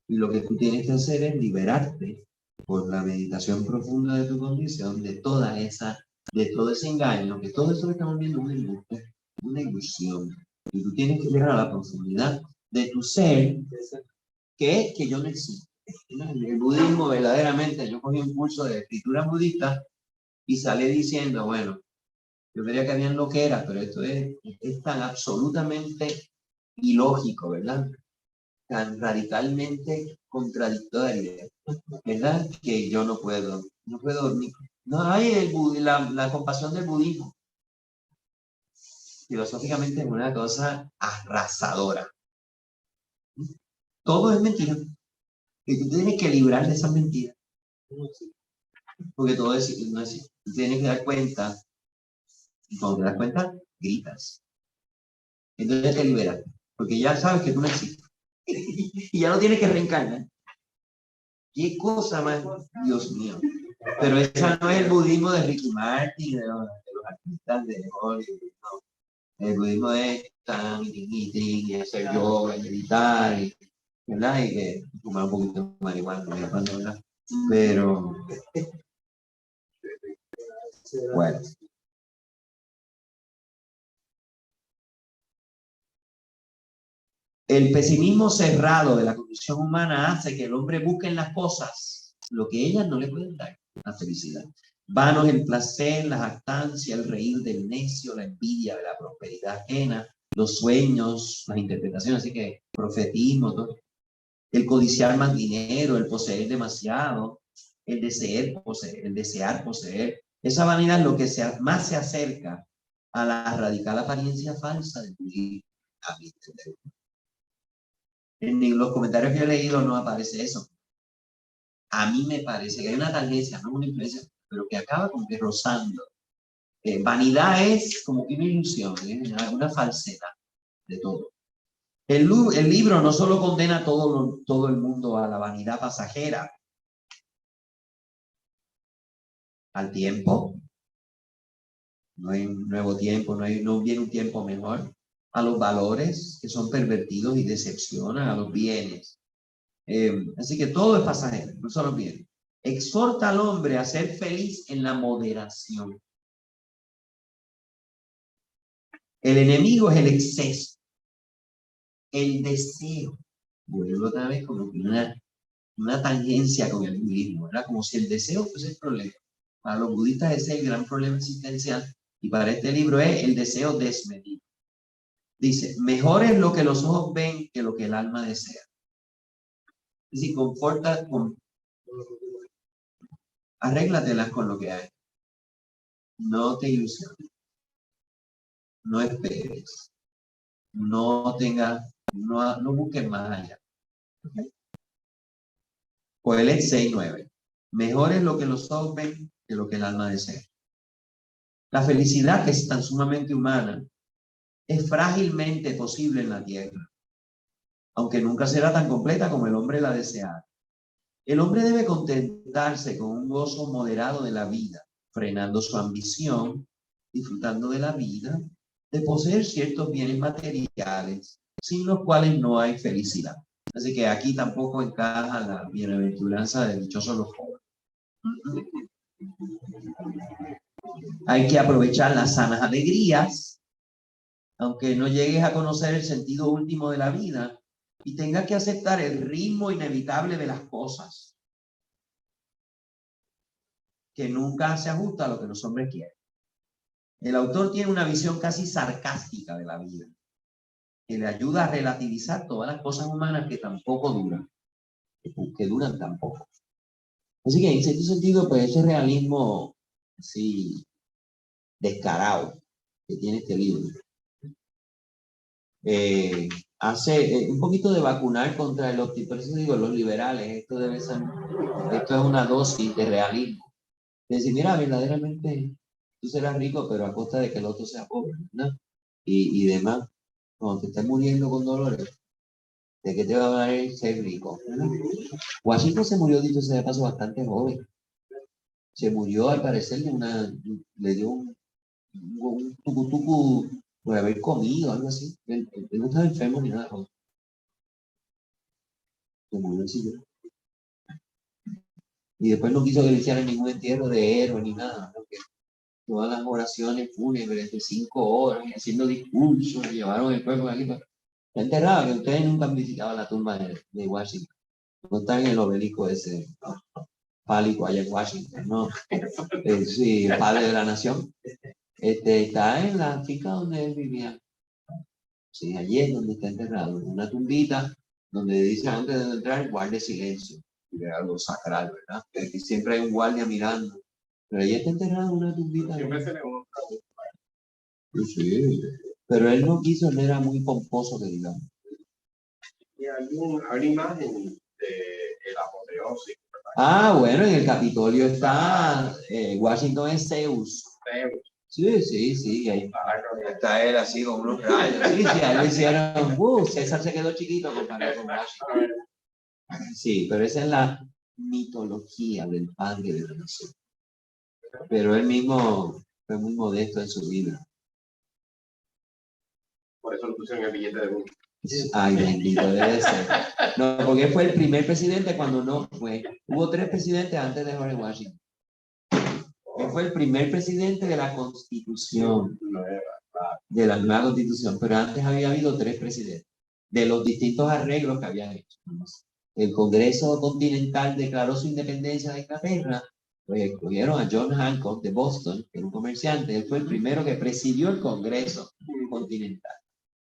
Y lo que tú tienes que hacer es liberarte por la meditación profunda de tu condición de todo ese engaño, que todo eso que estamos viendo es una ilusión. Y tú tienes que llegar a la profundidad de tu ser, que es que yo no existo. El budismo verdaderamente, yo cogí un curso de escritura budista y salí diciendo, bueno, yo creía que habían loqueras, pero esto es tan absolutamente ilógico, ¿verdad? Tan radicalmente contradictoria, ¿verdad? Que yo no puedo dormir. No hay la compasión del budismo. Filosóficamente es una cosa arrasadora. Todo es mentira. Y tú tienes que librar de esas mentiras. Porque todo es, no es, tú tienes que dar cuenta. Y cuando te das cuenta, gritas. Entonces te liberas. Porque ya sabes que tú no existes. Y ya no tienes que reencarnar. ¿Qué cosa más? Dios mío. Pero ese no es el budismo de Ricky Martin, de los artistas de Hollywood. No. El budismo es tan y hacer yoga, y meditar, ¿verdad? Y que fumar un poquito de marihuana, ¿verdad? Pero, bueno. El pesimismo cerrado de la condición humana hace que el hombre busque en las cosas lo que ellas no le pueden dar, la felicidad. Vano es el placer, la jactancia, el reír del necio, la envidia de la prosperidad ajena, los sueños, las interpretaciones, así que profetismo, todo. El codiciar más dinero, el poseer demasiado, el desear poseer. Esa vanidad es lo que más se acerca a la radical apariencia falsa del budismo. En los comentarios que he leído no aparece eso. A mí me parece que hay una tendencia, no una influencia, pero que acaba como que rozando. Vanidad es como que una ilusión, una falsedad de todo. El libro no solo condena todo el mundo a la vanidad pasajera, al tiempo, no hay un nuevo tiempo, no viene un tiempo mejor, a los valores que son pervertidos y decepcionan, a los bienes. Así que todo es pasajero, no solo bienes. Exhorta al hombre a ser feliz en la moderación. El enemigo es el exceso, el deseo. Vuelvo otra vez como que una tangencia con el budismo, era como si el deseo fuese el problema. Para los budistas ese es el gran problema existencial y para este libro es el deseo desmedido. Dice, mejor es lo que los ojos ven que lo que el alma desea. Es decir, arréglatelas con lo que hay. No te ilusiones. No esperes. No busques más allá. ¿Okay? Coelet 6:9. Mejor es lo que los ojos ven que lo que el alma desea. La felicidad, que es tan sumamente humana, es frágilmente posible en la tierra, aunque nunca será tan completa como el hombre la desea. El hombre debe contentarse con un gozo moderado de la vida, frenando su ambición, disfrutando de la vida, de poseer ciertos bienes materiales, sin los cuales no hay felicidad. Así que aquí tampoco encaja la bienaventuranza de dichosos los jóvenes. Hay que aprovechar las sanas alegrías, aunque no llegues a conocer el sentido último de la vida y tengas que aceptar el ritmo inevitable de las cosas, que nunca se ajusta a lo que los hombres quieren. El autor tiene una visión casi sarcástica de la vida, que le ayuda a relativizar todas las cosas humanas que tampoco duran, que duran tampoco. Así que en cierto sentido, pues ese realismo así descarado que tiene este libro hace un poquito de vacunar contra el optimismo. Por eso digo, los liberales, esto es una dosis de realismo. De decir, mira, verdaderamente tú serás rico, pero a costa de que el otro sea pobre, ¿no? Y demás, cuando te estés muriendo con dolores, ¿de qué te va a valer ser rico? ¿No? Washington se murió, dicho sea de paso, bastante joven. Se murió, al parecer, le dio un tucutucu por haber comido, algo así. Él no estaba enfermo ni nada. Se murió así. Y después no quiso que le hicieran ningún entierro de héroe ni nada. Porque todas las oraciones fúnebres de 5 horas, haciendo discursos, llevaron el cuerpo aquí. Está enterrado, que ustedes nunca han visitado la tumba de Washington. No está en el obelisco ese fálico allá en Washington, no. Sí, el padre de la nación. Está en la finca donde él vivía. Sí, allí es donde está enterrado, en una tumbita donde dice antes de entrar, guarde silencio. Y es algo sacral, ¿verdad? Aquí siempre hay un guardia mirando. Pero allí está enterrado en una tumbita. Siempre se le busca. Sí, pero él no quiso, él era muy pomposo, que digamos. Y hay una imagen de la apoteosis. Ah, bueno, en el Capitolio está Washington es Zeus. Sí, ahí está él así con unos rayos. Sí, ahí le hicieron, César se quedó chiquito comparado con Washington. Sí, pero esa es la mitología del padre de la nación. Pero él mismo fue muy modesto en su vida. Por eso lo puse en el billete de uno. Ay, bendito, debe ser. No, porque fue el primer presidente cuando no fue. Hubo 3 presidentes antes de George Washington. Él fue el primer presidente de la Constitución, de la nueva Constitución, pero antes había habido 3 presidentes, de los distintos arreglos que habían hecho. El Congreso Continental declaró su independencia de Inglaterra, pues escogieron a John Hancock de Boston, que era un comerciante. Él fue el primero que presidió el Congreso Continental.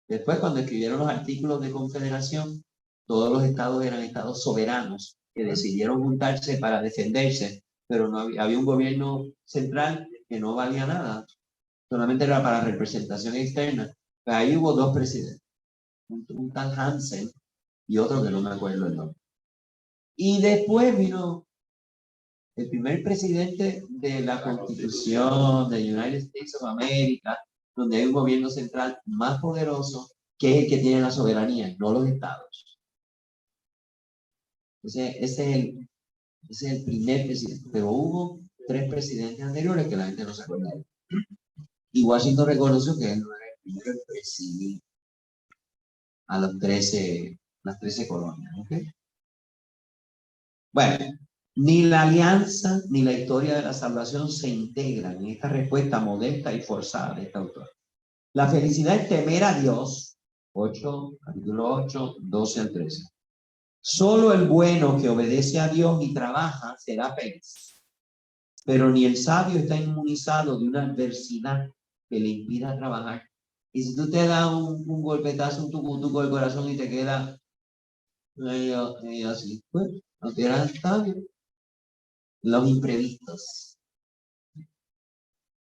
Después, cuando escribieron los artículos de confederación, todos los estados eran estados soberanos que decidieron juntarse para defenderse, pero no había un gobierno central que no valía nada, solamente era para representación externa. Pues ahí hubo 2 presidentes, un tal Hansen y otro que no me acuerdo el nombre. Y después vino el primer presidente de la Constitución de United States of America, donde hay un gobierno central más poderoso, que es el que tiene la soberanía, no los estados. Entonces, ese es el primer presidente, pero hubo 3 presidentes anteriores que la gente no se acuerda de. Y Washington reconoció que él no era el primero en presidir a las 13 colonias. ¿Okay? Bueno, ni la alianza ni la historia de la salvación se integran en esta respuesta modesta y forzada de este autor. La felicidad es temer a Dios, capítulo 8, 12 al 13. Solo el bueno que obedece a Dios y trabaja será feliz. Pero ni el sabio está inmunizado de una adversidad que le impida trabajar. Y si tú te das un golpetazo, un tucutuco del corazón y te queda medio así, pues, no te eras sabio. Los imprevistos.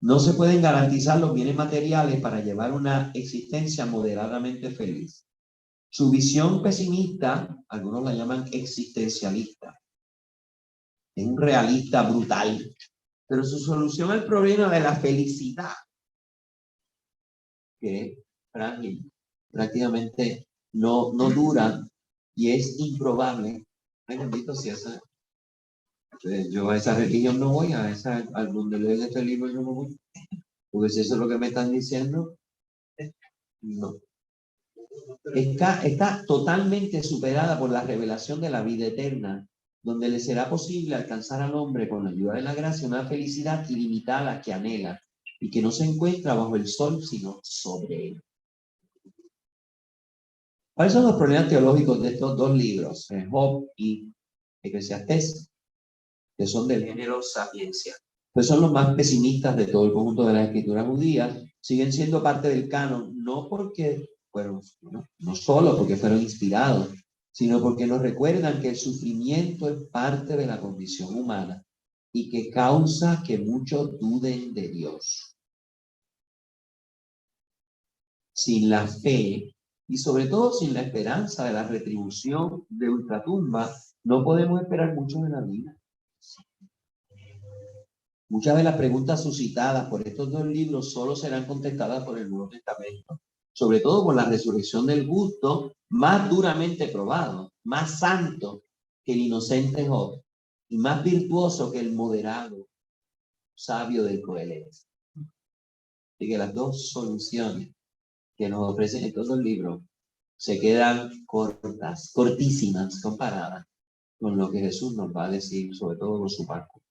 No se pueden garantizar los bienes materiales para llevar una existencia moderadamente feliz. Su visión pesimista, algunos la llaman existencialista, es un realista brutal, pero su solución al problema de la felicidad, que es frágil, prácticamente no dura y es improbable. Ay, bendito sea esa. Yo a esa religión no voy, al donde leen este libro yo no voy. Porque si eso es lo que me están diciendo, no. Está totalmente superada por la revelación de la vida eterna, donde le será posible alcanzar al hombre con la ayuda de la gracia una felicidad ilimitada que anhela y que no se encuentra bajo el sol, sino sobre él. ¿Cuáles son los problemas teológicos de estos 2 libros, Job y Eclesiastés, que son del género sapiencia? Pues son los más pesimistas de todo el conjunto de las escrituras judías, siguen siendo parte del canon, no porque fueron, no solo porque fueron inspirados, sino porque nos recuerdan que el sufrimiento es parte de la condición humana y que causa que muchos duden de Dios. Sin la fe Y sobre todo sin la esperanza de la retribución de ultratumba, no podemos esperar mucho de la vida. Muchas de las preguntas suscitadas por estos dos libros solo serán contestadas por el Nuevo Testamento, sobre todo por la resurrección del justo, más duramente probado, más santo que el inocente Job, y más virtuoso que el moderado sabio del Coelete. Así que las dos soluciones que nos ofrecen estos dos libros se quedan cortas, cortísimas, comparadas con lo que Jesús nos va a decir, sobre todo con su parte.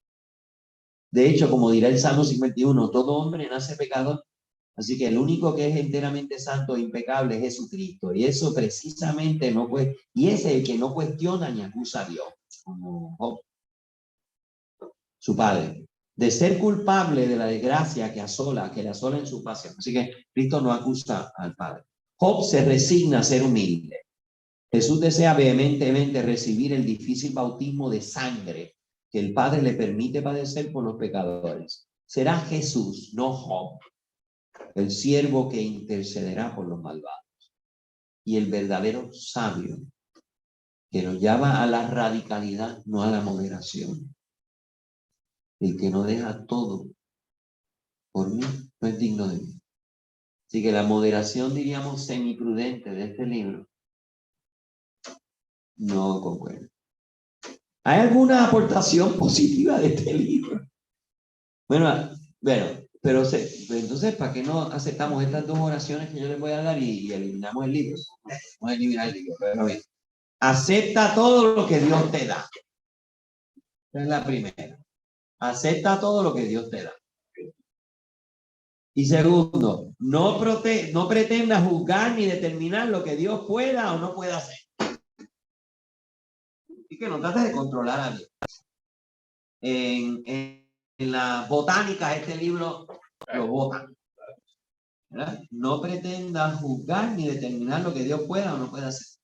De hecho, como dirá el Salmo 51, todo hombre nace pecador, así que el único que es enteramente santo e impecable es Jesucristo, y eso precisamente no puede, y es el que no cuestiona ni acusa a Dios, como Job, su padre, de ser culpable de la desgracia que le asola en su pasión. Así que Cristo no acusa al Padre. Job se resigna a ser humilde. Jesús desea vehementemente recibir el difícil bautismo de sangre que el Padre le permite padecer por los pecadores. Será Jesús, no Job, el siervo que intercederá por los malvados. Y el verdadero sabio que nos llama a la radicalidad, no a la moderación. El que no deja todo por mí no es digno de mí. Así que la moderación, diríamos, semiprudente de este libro, no concuerda. ¿Hay alguna aportación positiva de este libro? Bueno, pero entonces, ¿para qué no aceptamos estas dos oraciones que yo les voy a dar y eliminamos el libro? Vamos a eliminar el libro, pero bien. Acepta todo lo que Dios te da. Esa es la primera. Acepta todo lo que Dios te da. Y segundo, no pretendas juzgar ni determinar lo que Dios pueda o no pueda hacer. Y que no trates de controlar a Dios. En la botánica, este libro lo botan. ¿Verdad? No pretendas juzgar ni determinar lo que Dios pueda o no pueda hacer.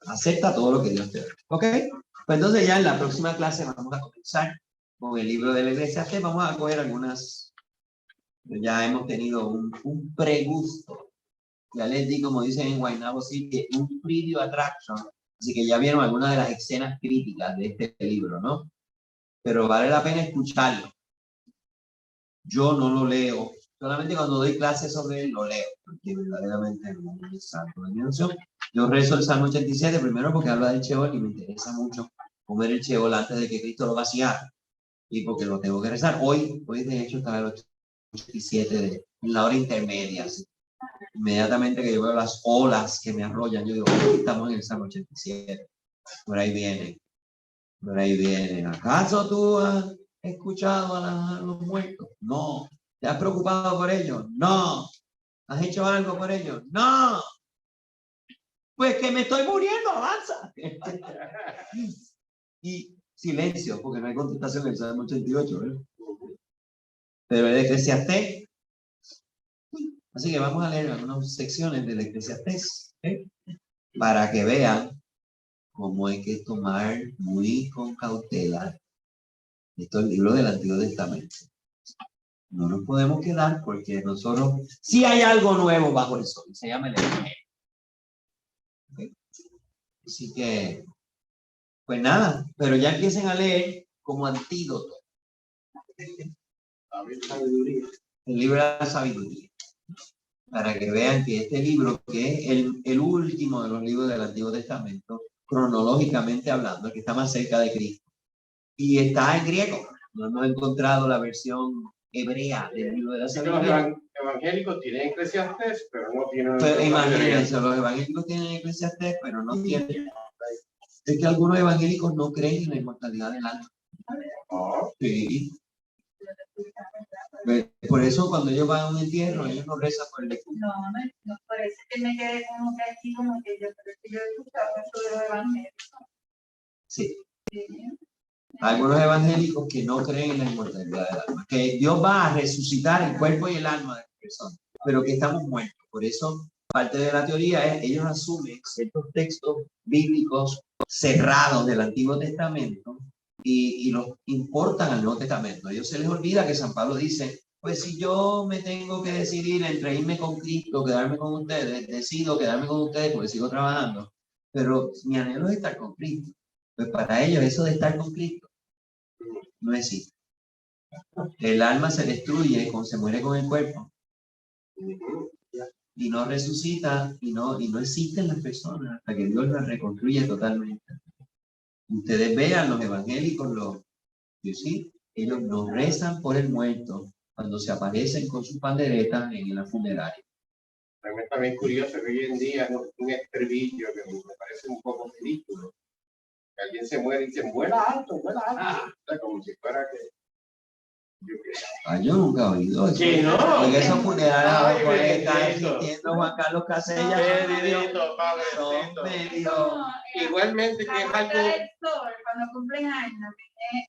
Acepta todo lo que Dios te da. ¿Ok? Pues entonces ya en la próxima clase vamos a comenzar con el libro de la Eclesiastés. Vamos a coger algunas. Ya hemos tenido un pregusto. Ya les di, como dicen en Guaynabo City, un preview attraction. Así que ya vieron algunas de las escenas críticas de este libro, ¿no? Pero vale la pena escucharlo. Yo no lo leo. Solamente cuando doy clases sobre él lo leo. Porque verdaderamente no es santo de mi noción. Yo rezo el Salmo 87 primero porque habla del Sheol y me interesa mucho comer el Sheol antes de que Cristo lo vaciara. Y porque lo tengo que rezar. Hoy de hecho está el 87 en la hora intermedia. ¿Sí? Inmediatamente que yo veo las olas que me arrollan, yo digo, estamos en el Salmo 87. Por ahí viene. Por ahí viene. ¿Acaso tú has escuchado a los muertos? No. ¿Te has preocupado por ellos? No. ¿Has hecho algo por ellos? No. Pues que me estoy muriendo, avanza. Y silencio, porque no hay contestación en el Salmo 88, ¿verdad? Pero el Eclesiastés. Así que vamos a leer algunas secciones del Eclesiastés, para que vean cómo hay que tomar muy con cautela estos libros del Antiguo Testamento. No nos podemos quedar porque nosotros sí hay algo nuevo bajo el sol, se llama el Evangelio. ¿Okay? Así que, pues nada, pero ya empiecen a leer como antídoto. El libro de la sabiduría. Para que vean que este libro, que es el último de los libros del Antiguo Testamento, cronológicamente hablando, el que está más cerca de Cristo, y está en griego. No hemos encontrado la versión hebrea del libro de la sabiduría. Los evangélicos tienen Eclesiastés, pero no tienen... Pero imagínense, los evangélicos tienen Eclesiastés, pero no tienen... Es que algunos evangélicos no creen en la inmortalidad del alma. Sí. Por eso cuando ellos van a un entierro, ellos no rezan por el difunto. No, parece que me quedé como que aquí, como que yo he escuchado eso de los evangélicos. Sí. Algunos evangélicos que no creen en la inmortalidad del alma, que Dios va a resucitar el cuerpo y el alma de la persona, pero que estamos muertos. Por eso, parte de la teoría es, ellos asumen ciertos textos bíblicos cerrados del Antiguo Testamento y los importan al Nuevo Testamento. A ellos se les olvida que San Pablo dice, pues si yo me tengo que decidir entre irme con Cristo, quedarme con ustedes, decido quedarme con ustedes porque sigo trabajando, pero mi anhelo es estar con Cristo. Pues para ellos eso de estar con Cristo no existe. El alma se destruye cuando se muere con el cuerpo y no resucita y no existen las personas hasta que Dios las reconstruye totalmente. Ustedes vean los evangélicos, sí, ellos no rezan por el muerto cuando se aparecen con sus panderetas en la funeraria. Realmente también curioso que hoy en día ¿no? Un estribillo que me parece un poco ridículo. Que alguien se muere y dice, vuela alto, vuela alto. O sea, como si fuera que... Yo nunca he oído eso. Que no. En esos funerales Ay, puede estar bendito. existiendo Juan Carlos Casellas. Bendito, Son Padrecito. medio... Igualmente que La es vuelta algo... del sol, cuando cumplen años,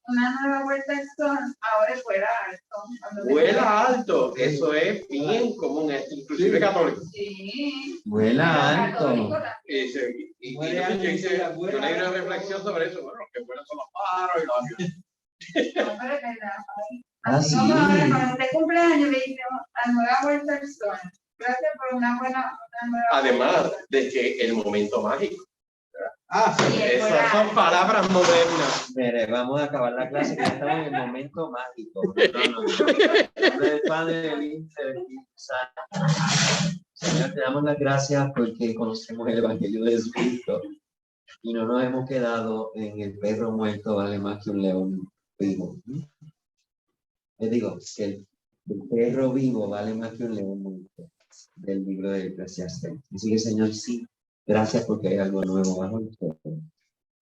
una nueva vuelta del sol, ahora es fuera alto. Cuando Vuela alto, eso es bien común, inclusive católico. Sí. Vuela Pero católico alto. también. Yo leí una reflexión sobre eso, bueno, que vuelan son los pájaros y los aviones. No, pero es verdad. Así. Como ahora, cuando usted cumple años, le dice la nueva vuelta del sol. Gracias por una nueva Además vuelta. de que el momento mágico. Sí, es Esas verdad. son palabras modernas. Mire, vamos a acabar la clase que ya estamos en el momento mágico. No. El Padre, del Hijo y del Espíritu Santo. Señor, te damos las gracias porque conocemos el Evangelio de Jesucristo y no nos hemos quedado en el perro muerto vale más que un león vivo. Les digo que el perro vivo vale más que un león muerto del libro de Eclesiastés. Así que, Señor, sí, gracias porque hay algo nuevo bajo el sol.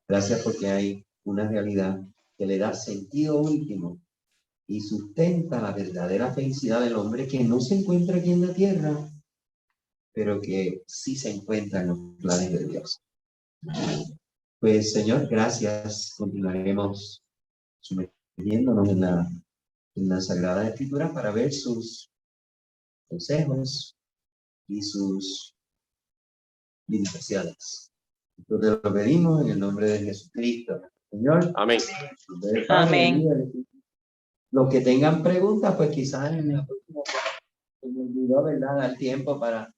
Gracias porque hay una realidad que le da sentido último y sustenta la verdadera felicidad del hombre que no se encuentra aquí en la tierra, pero que sí se encuentra en los planes de Dios. Pues, Señor, gracias. Continuaremos sumergiéndonos en la Sagrada Escritura para ver sus consejos y sus limitaciones. Esto te lo pedimos en el nombre de Jesucristo. Señor. Amén. Amén. Los que tengan preguntas, pues quizás en la próxima se me olvidó, ¿verdad? Dar tiempo para